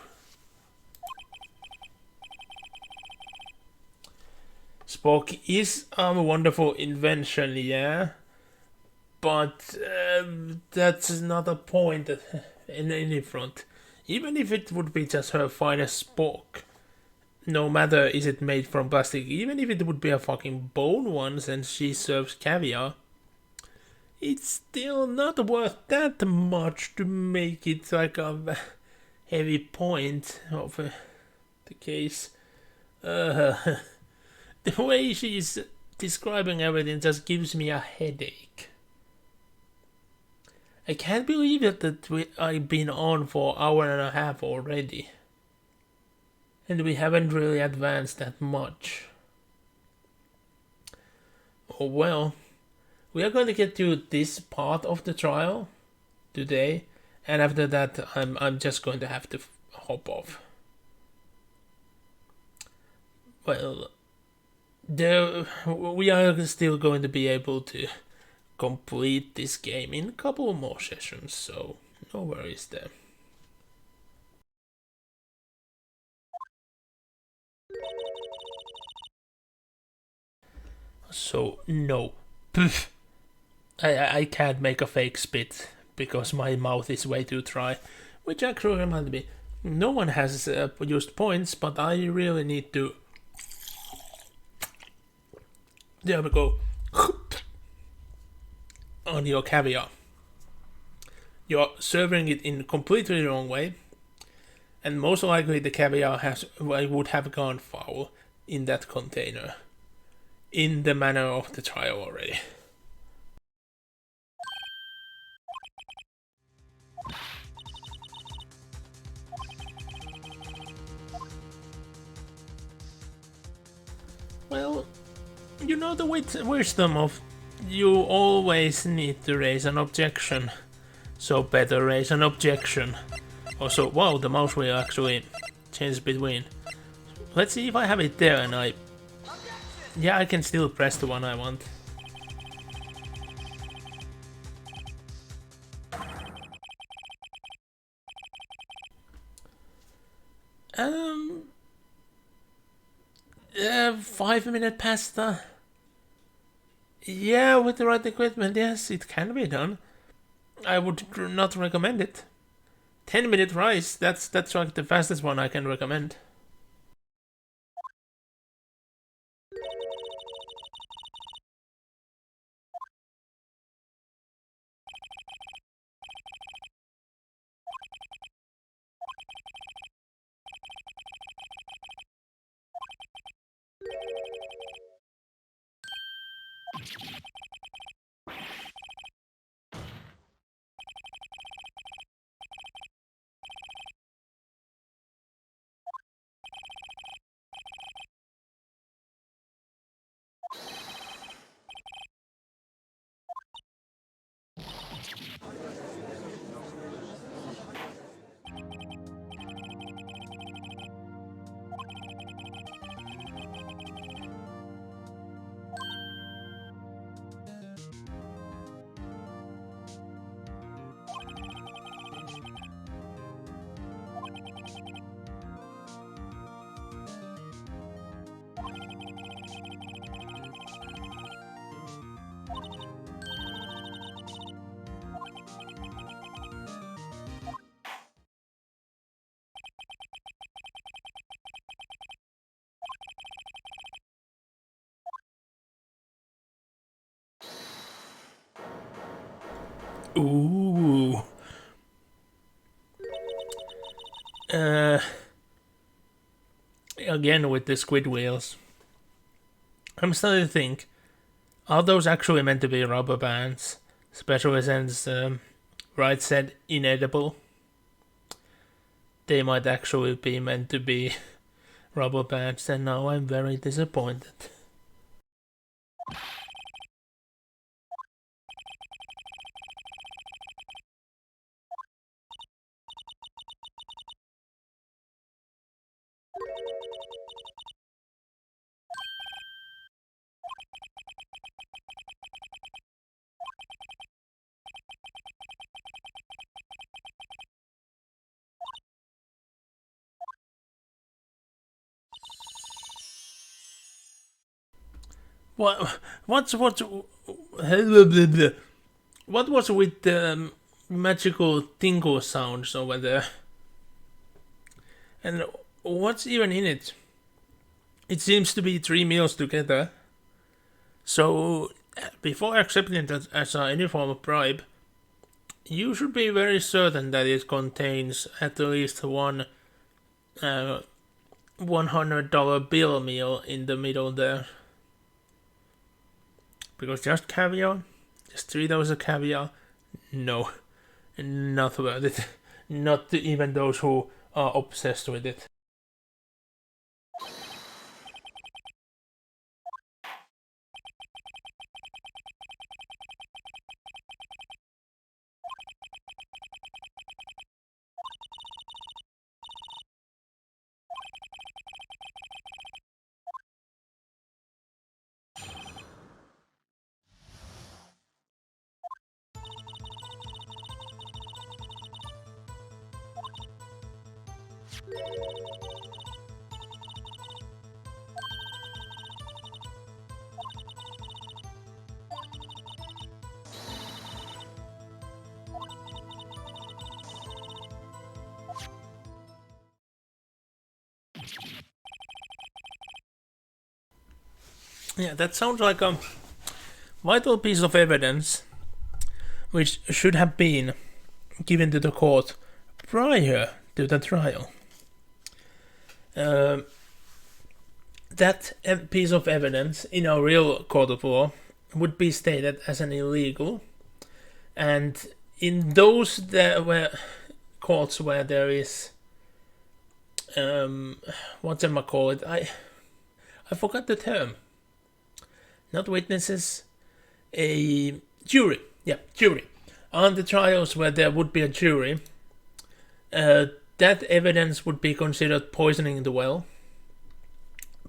A: Spock is a wonderful invention, yeah, but that's not a point in any front. Even if it would be just her finest Spock, no matter is it made from plastic, even if it would be a fucking bone one and she serves caviar, it's still not worth that much to make it like a heavy point of the case. The way she's describing everything just gives me a headache. I can't believe that I've been on for an hour and a half already. And we haven't really advanced that much. Oh well. We are going to get to this part of the trial today. And after that I'm just going to have to hop off. Well, we are still going to be able to complete this game in a couple more sessions, so no worries there. So, no. I can't make a fake spit because my mouth is way too dry, which actually reminds me, no one has used points, but I really need to. There we go. On your caviar. You're serving it in completely the wrong way, and most likely the caviar would have gone foul in that container, in the manner of the trial already. Well, you know the wisdom of you always need to raise an objection. So better raise an objection. Also, wow, the mouse wheel actually changes between. Let's see if I have it there and yeah, I can still press the one I want. Yeah, 5-minute pasta. Yeah, with the right equipment, yes, it can be done. I would not recommend it. 10-minute rice, that's like the fastest one I can recommend. Ooh. Again with the squid wheels. I'm starting to think, are those actually meant to be rubber bands? Especially since Wright said inedible. They might actually be meant to be rubber bands, and now I'm very disappointed. What's what was with the magical tingle sounds over there? And what's even in it? It seems to be 3 meals together. So before accepting it as any form of bribe, you should be very certain that it contains at least one $100 bill meal in the middle there. Because just caviar, just $3 of caviar, no, not worth it. Not even those who are obsessed with it. Yeah, that sounds like a vital piece of evidence which should have been given to the court prior to the trial. That piece of evidence in a real court of law would be stated as an illegal, and in those there were courts where there is what am I call it? I forgot the term. Not witnesses, a jury. Yeah, jury. On the trials where there would be a jury, that evidence would be considered poisoning the well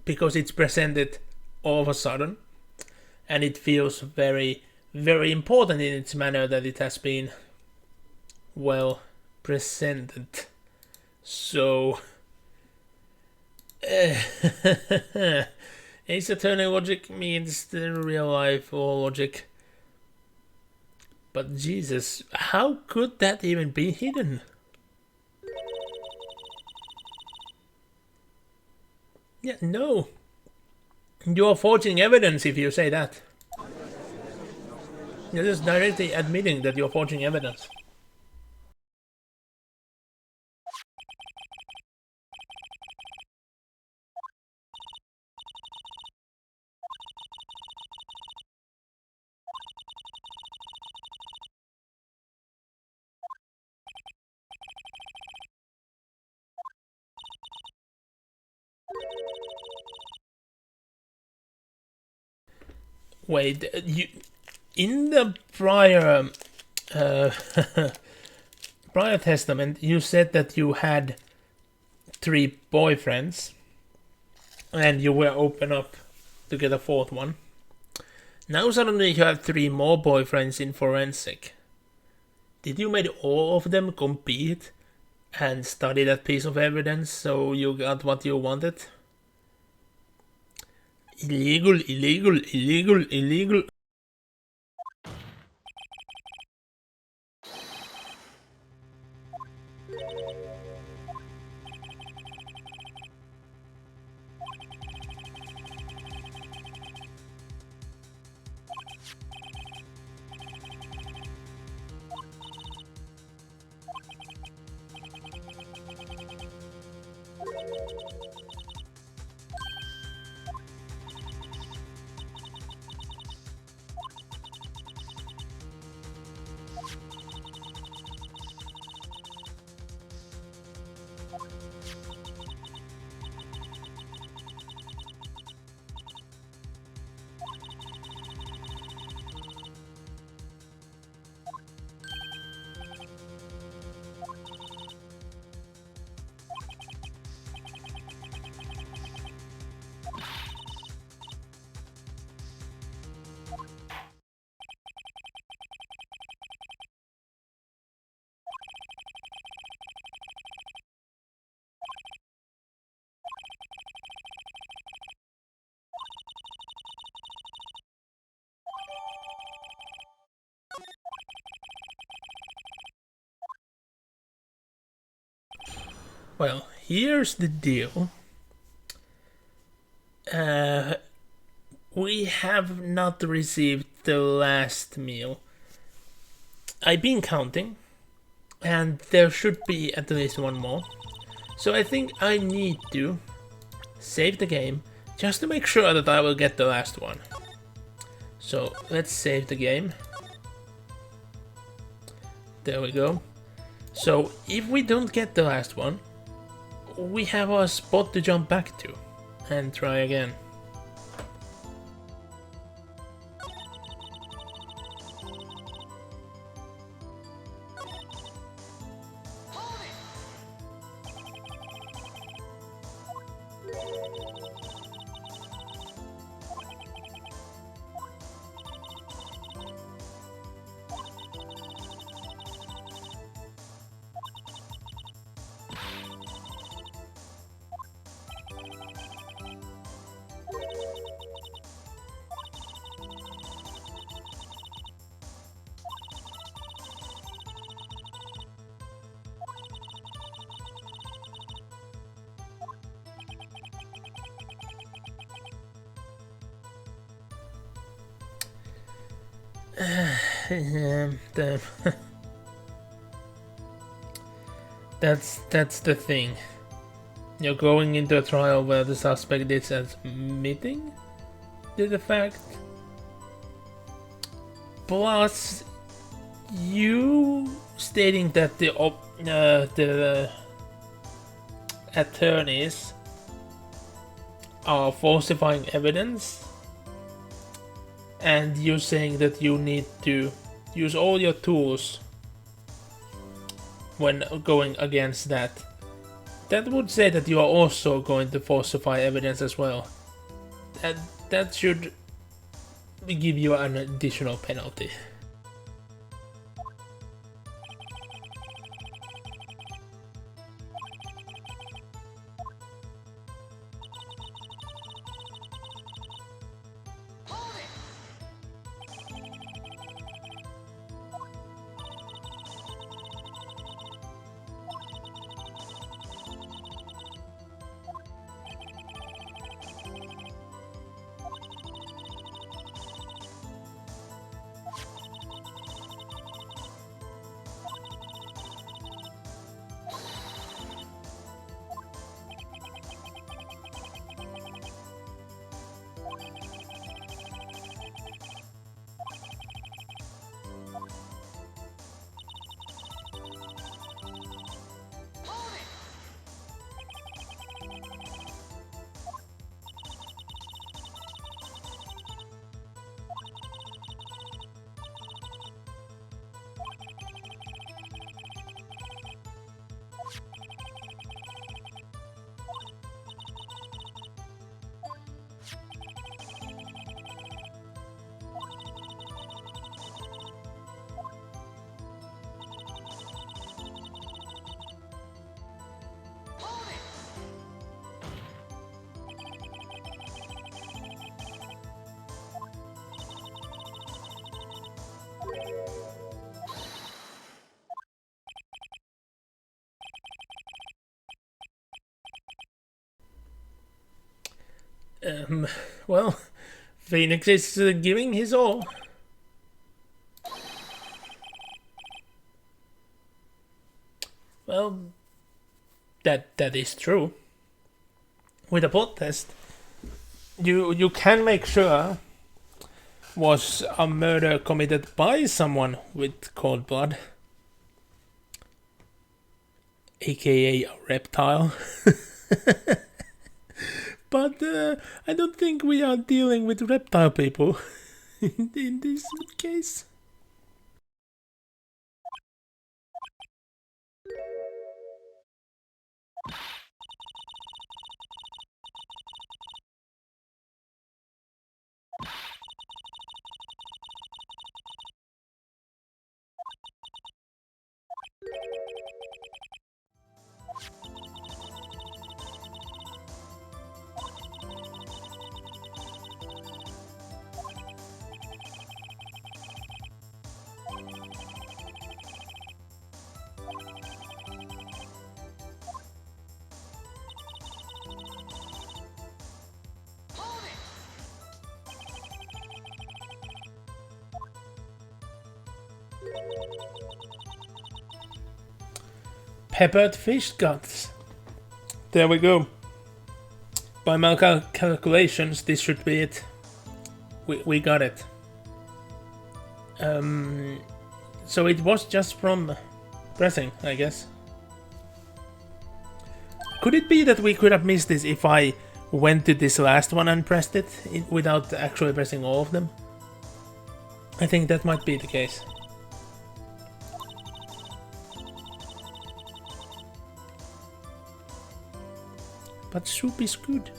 A: because it's presented all of a sudden, and it feels very, very important in its manner that it has been well presented. So, Ace Attorney logic means the real life or logic. But Jesus, how could that even be hidden? Yeah, no. You're forging evidence if you say that. You're just directly admitting that you're forging evidence. Wait, you in the prior prior testament you said that you had 3 boyfriends and you were open up to get a 4th one. Now suddenly you have 3 more boyfriends in forensic. Did you make all of them compete and study that piece of evidence so you got what you wanted? Illegal, illegal, illegal, illegal. Well, here's the deal. We have not received the last meal. I've been counting, and there should be at least one more. So I think I need to save the game just to make sure that I will get the last one. So let's save the game. There we go. So if we don't get the last one, we have a spot to jump back to and try again. That's the thing. You're going into a trial where the suspect is admitting to the fact. Plus, you stating that the attorneys are falsifying evidence, and you saying that you need to use all your tools when going against that. That would say that you are also going to falsify evidence as well. That should give you an additional penalty. Well, Phoenix is giving his all. Well, that is true. With a blood test, you can make sure was a murder committed by someone with cold blood, aka a reptile. But I don't think we are dealing with reptile people in this case. Peppered fish guts. There we go. By my calculations, this should be it. We got it. So it was just from pressing, I guess. Could it be that we could have missed this if I went to this last one and pressed it without actually pressing all of them? I think that might be the case. But soup is good.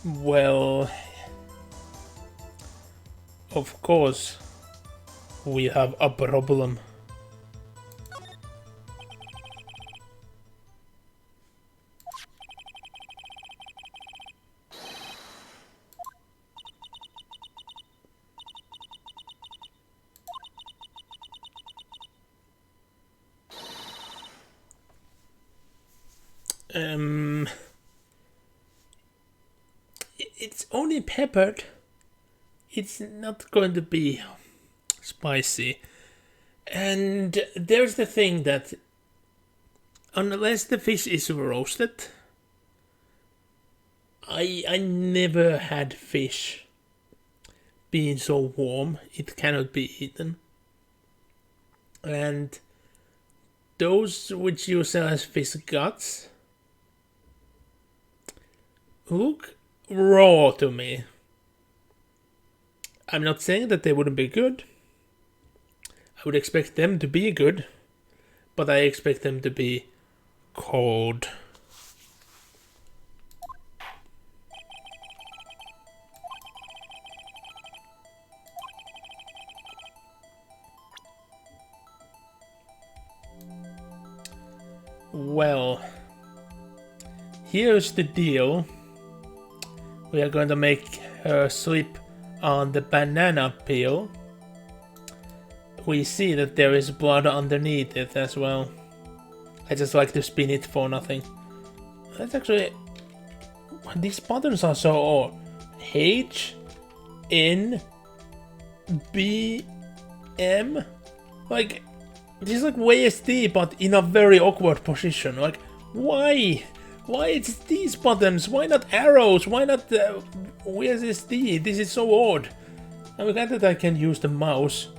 A: Well, of course, we have a problem. It's only peppered. It's not going to be spicy. And there's the thing that unless the fish is roasted, I never had fish being so warm it cannot be eaten. And those which you sell as fish guts look raw to me. I'm not saying that they wouldn't be good. I would expect them to be good, but I expect them to be cold. Well, here's the deal. We are going to make her sleep on the banana peel. We see that there is blood underneath it as well. I just like to spin it for nothing. That's actually... These buttons are so odd. H, N, B, M? Like, this is like WSD, but in a very awkward position. Like, why? Why it's these buttons? Why not arrows? Why not where's this D? This is so odd. I'm glad that I can use the mouse.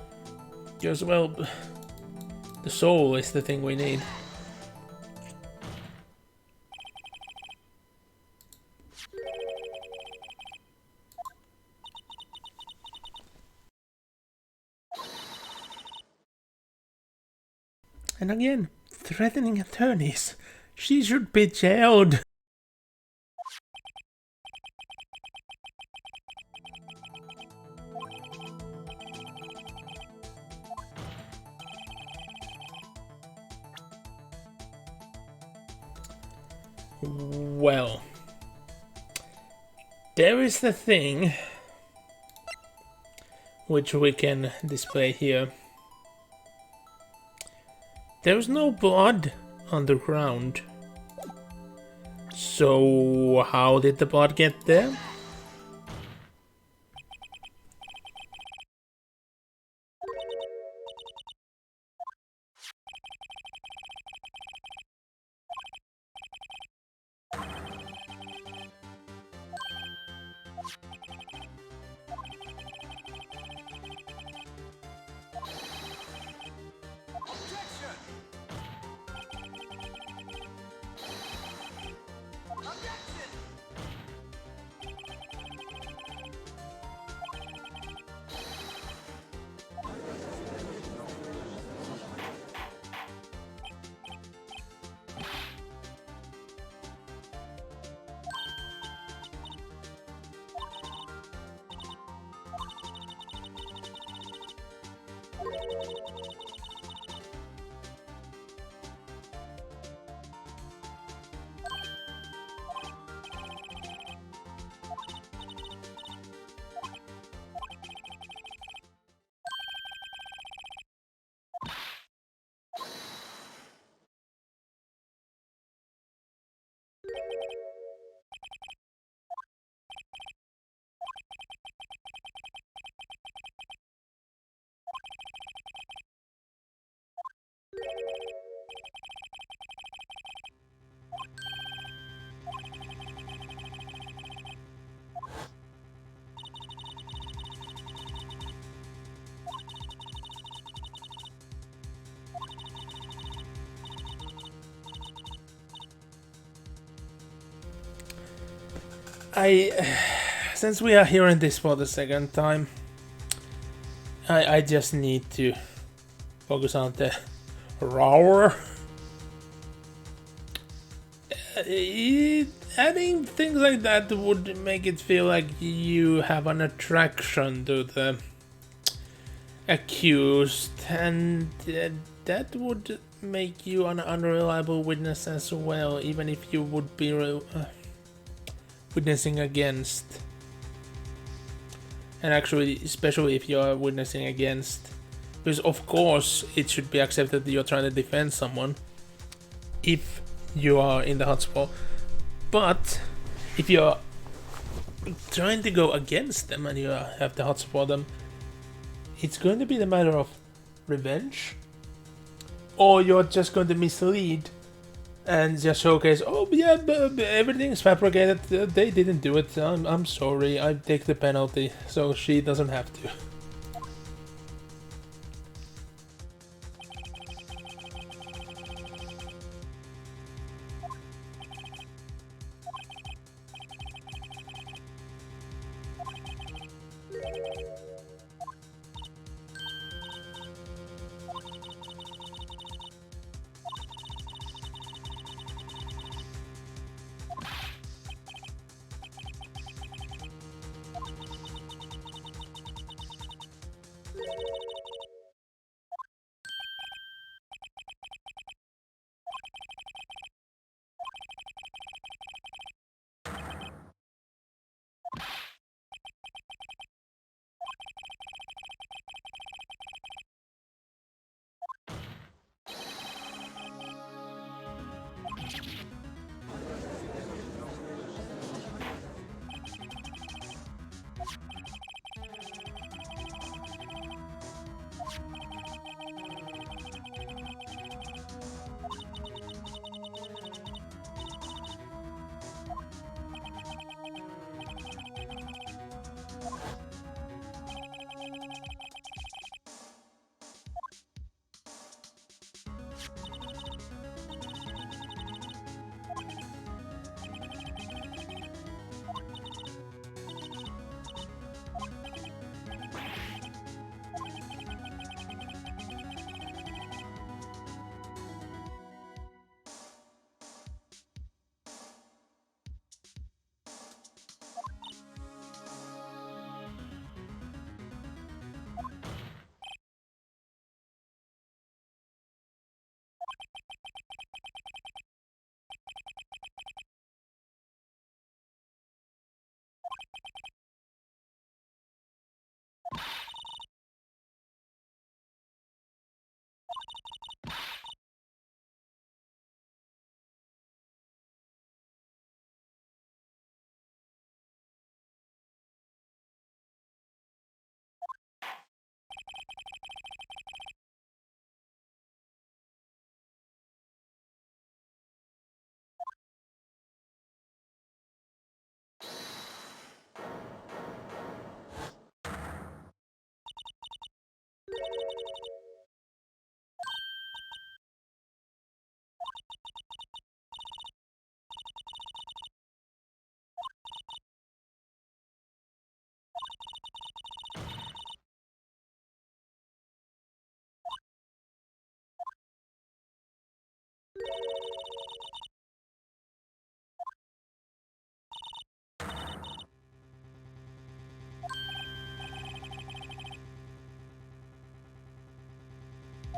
A: Because, well, the soul is the thing we need. And again, threatening attorneys. She should be jailed. Well, there is the thing which we can display here. There's no blood on the ground. So how did the blood get there? Since we are hearing this for the second time, I just need to focus on the roar. Adding things like that would make it feel like you have an attraction to the accused, and that would make you an unreliable witness as well, even if you would be witnessing against. And actually, especially if you are witnessing against, because of course it should be accepted that you're trying to defend someone if you are in the hotspot. But if you're trying to go against them and you have to hotspot them, it's going to be the matter of revenge, or you're just going to mislead and just showcase, oh yeah, everything's fabricated, they didn't do it, I'm sorry, I take the penalty, so she doesn't have to.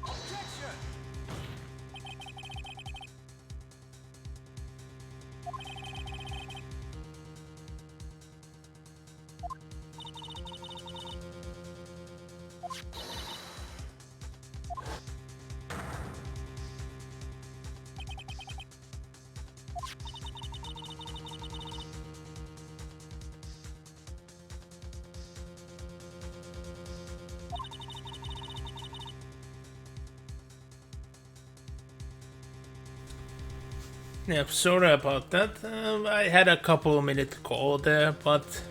B: Objection!
A: Yeah, sorry about that. I had a couple of minute call there, but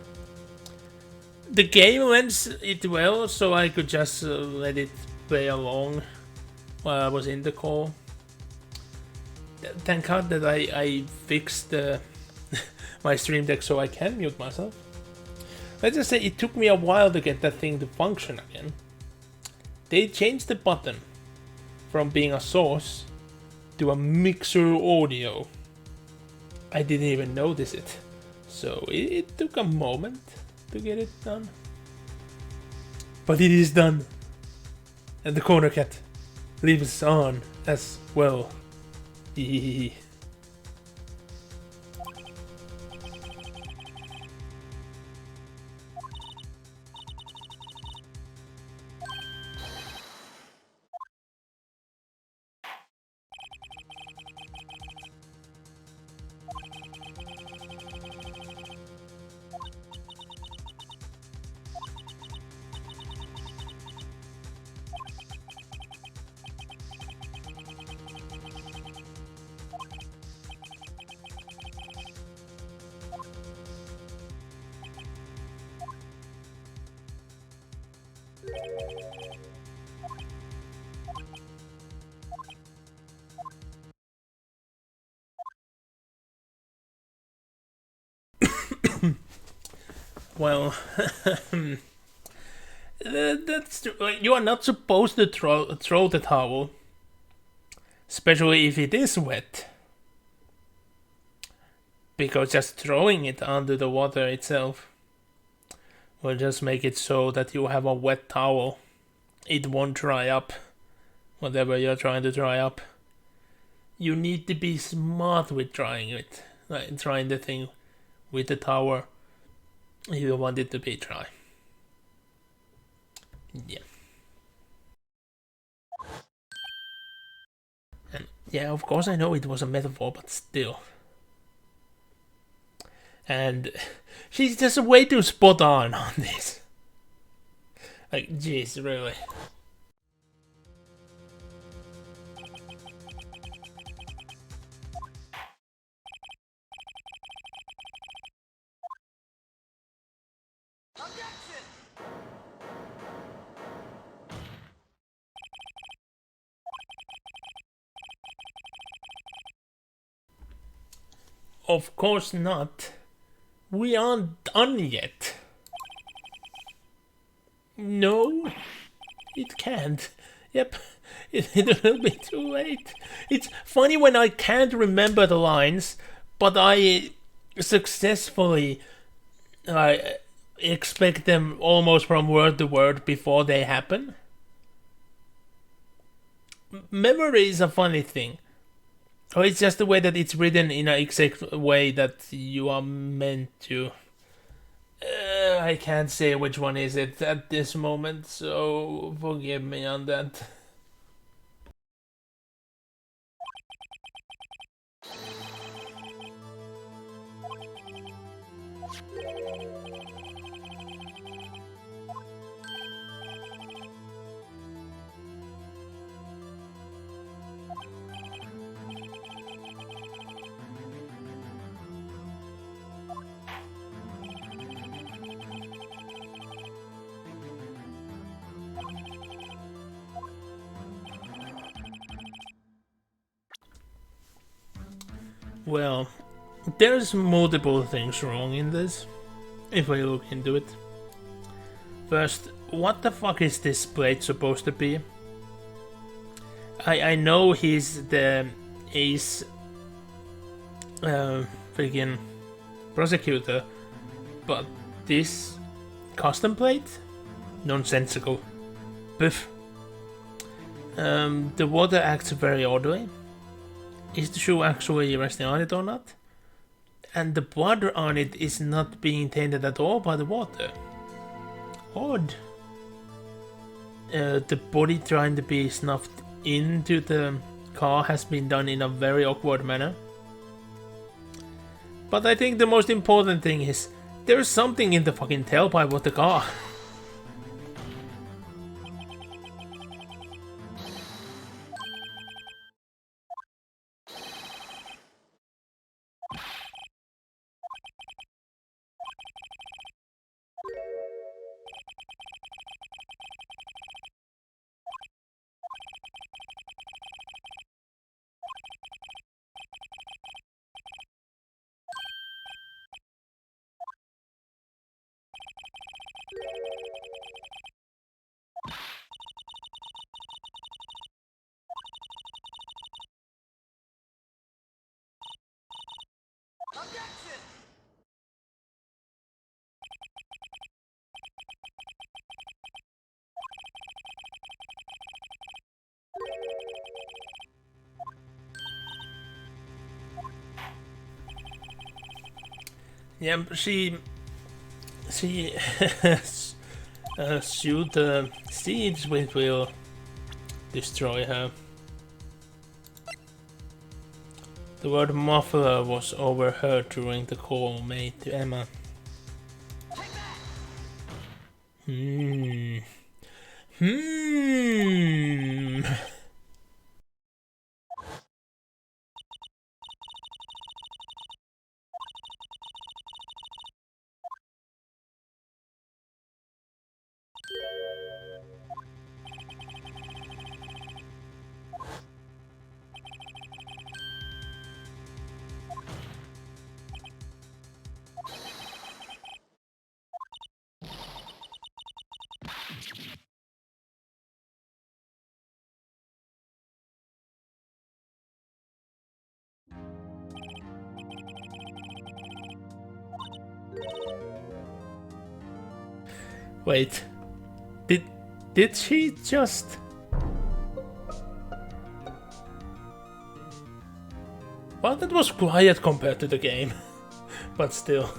A: the game went it well, so I could just let it play along while I was in the call. Thank God that I fixed my stream deck so I can mute myself. Let's just say it took me a while to get that thing to function again. They changed the button from being a source to a mixer audio. I didn't even notice it. So it took a moment to get it done. But it is done. And the corner cat lives on as well. Well, that's you are not supposed to throw the towel, especially if it is wet, because just throwing it under the water itself will just make it so that you have a wet towel. It won't dry up, whatever you're trying to dry up. You need to be smart with drying it, like drying the thing with the towel. You want it to be dry. Yeah. And yeah, of course I know it was a metaphor, but still. And she's just way too spot on this. Like, jeez, really.
B: Objection!
A: Of course not. We aren't done yet. No, it can't. Yep, it will be too late. It's funny when I can't remember the lines, but I successfully expect them almost from word to word before they happen. Memory is a funny thing. Oh, it's just the way that it's written in an exact way that you are meant to. I can't say which one is it at this moment, so forgive me on that. Well, there's multiple things wrong in this, if we look into it. First, what the fuck is this blade supposed to be? I know he's the ace freaking prosecutor, but this custom blade? Nonsensical. Biff. The water acts very oddly. Is the shoe actually resting on it or not? And the blood on it is not being tainted at all by the water. Odd. The body trying to be snuffed into the car has been done in a very awkward manner. But I think the most important thing is there's something in the fucking tailpipe of the car.
B: Objection!
A: Yeah, she shoot seeds which will destroy her. The word muffler was overheard during the call made to Emma. Hmm. Wait. Did she just... Well, that was quiet compared to the game. But still.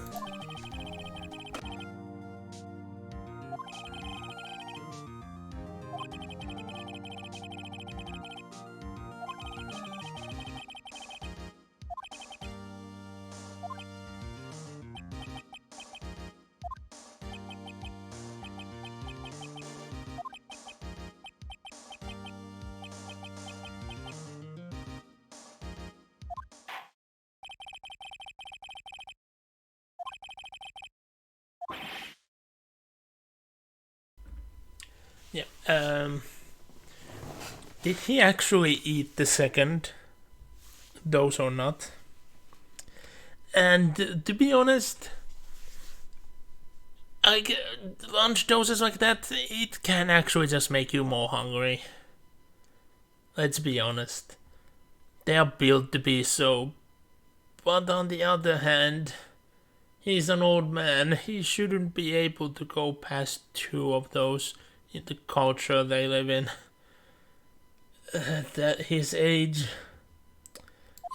A: Yeah, did he actually eat the second dose or not? And to be honest, like lunch doses like that, it can actually just make you more hungry. Let's be honest. They are built to be so. But on the other hand, he's an old man. He shouldn't be able to go past 2 of those in the culture they live in. At his age.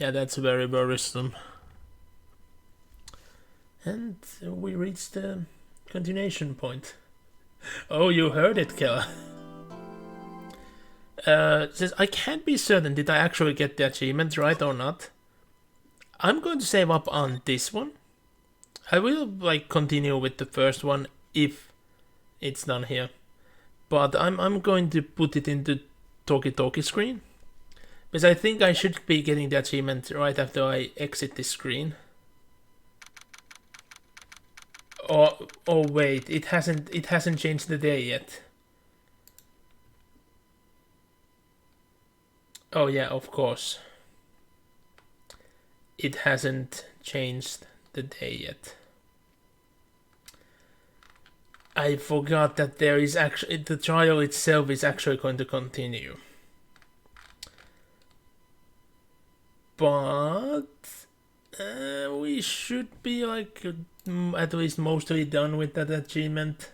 A: Yeah, that's very worrisome. And we reached the continuation point. Oh, you heard it, Kella. Says, I can't be certain did I actually get the achievement right or not. I'm going to save up on this one. I will continue with the first one if it's done here. But I'm going to put it into Talkie Talkie screen. Because I think I should be getting the achievement right after I exit this screen. Oh wait, it hasn't changed the day yet. Oh yeah, of course. it hasn't changed the day yet. I forgot that there is actually the trial itself is actually going to continue. But we should be like at least mostly done with that achievement.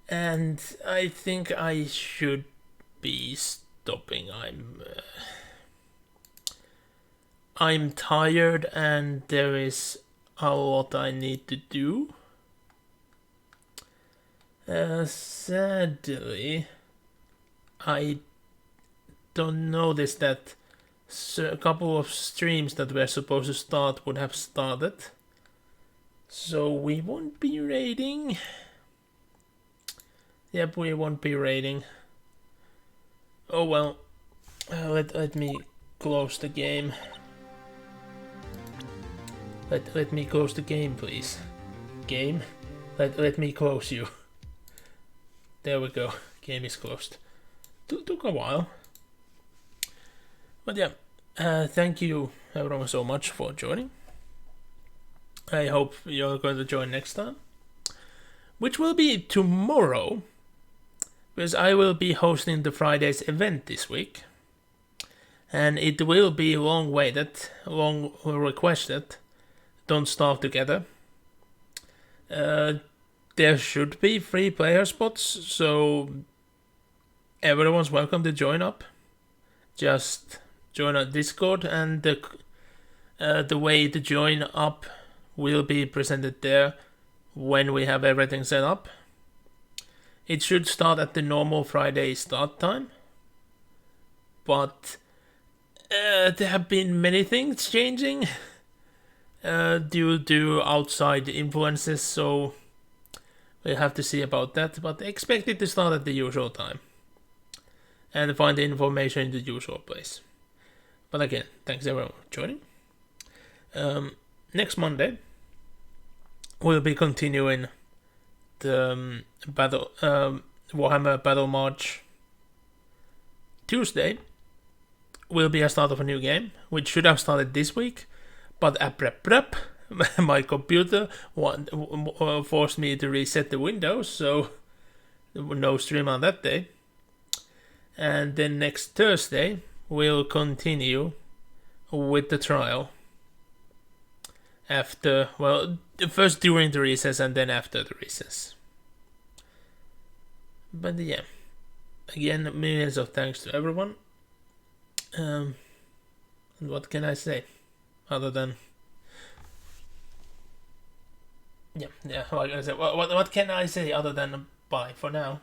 A: And I think I should be stopping. I'm tired and there is a lot I need to do. Sadly, I don't notice that a couple of streams that were supposed to start would have started. So we won't be raiding. Yep, we won't be raiding. Oh well. Let me close the game. Let me close the game, please. Game? Let me close you. There we go. Game is closed. Took a while. But yeah, thank you everyone so much for joining. I hope you're going to join next time. Which will be tomorrow. Because I will be hosting the Friday's event this week. And it will be long requested. Don't Starve Together. There should be 3 player spots, so everyone's welcome to join up. Just join our Discord, and the way to join up will be presented there when we have everything set up. It should start at the normal Friday start time, but there have been many things changing due to outside influences, so we'll have to see about that, but expect it to start at the usual time. And find the information in the usual place. But again, thanks everyone for joining. Next Monday, we'll be continuing the Warhammer Battle March. Tuesday will be a start of a new game, which should have started this week, but my computer forced me to reset the Windows, so no stream on that day. And then next Thursday, we'll continue with the trial. First during the recess and then after the recess. But yeah, again, millions of thanks to everyone. And what can I say? Other than... Yeah, like I said, what can I say other than bye for now?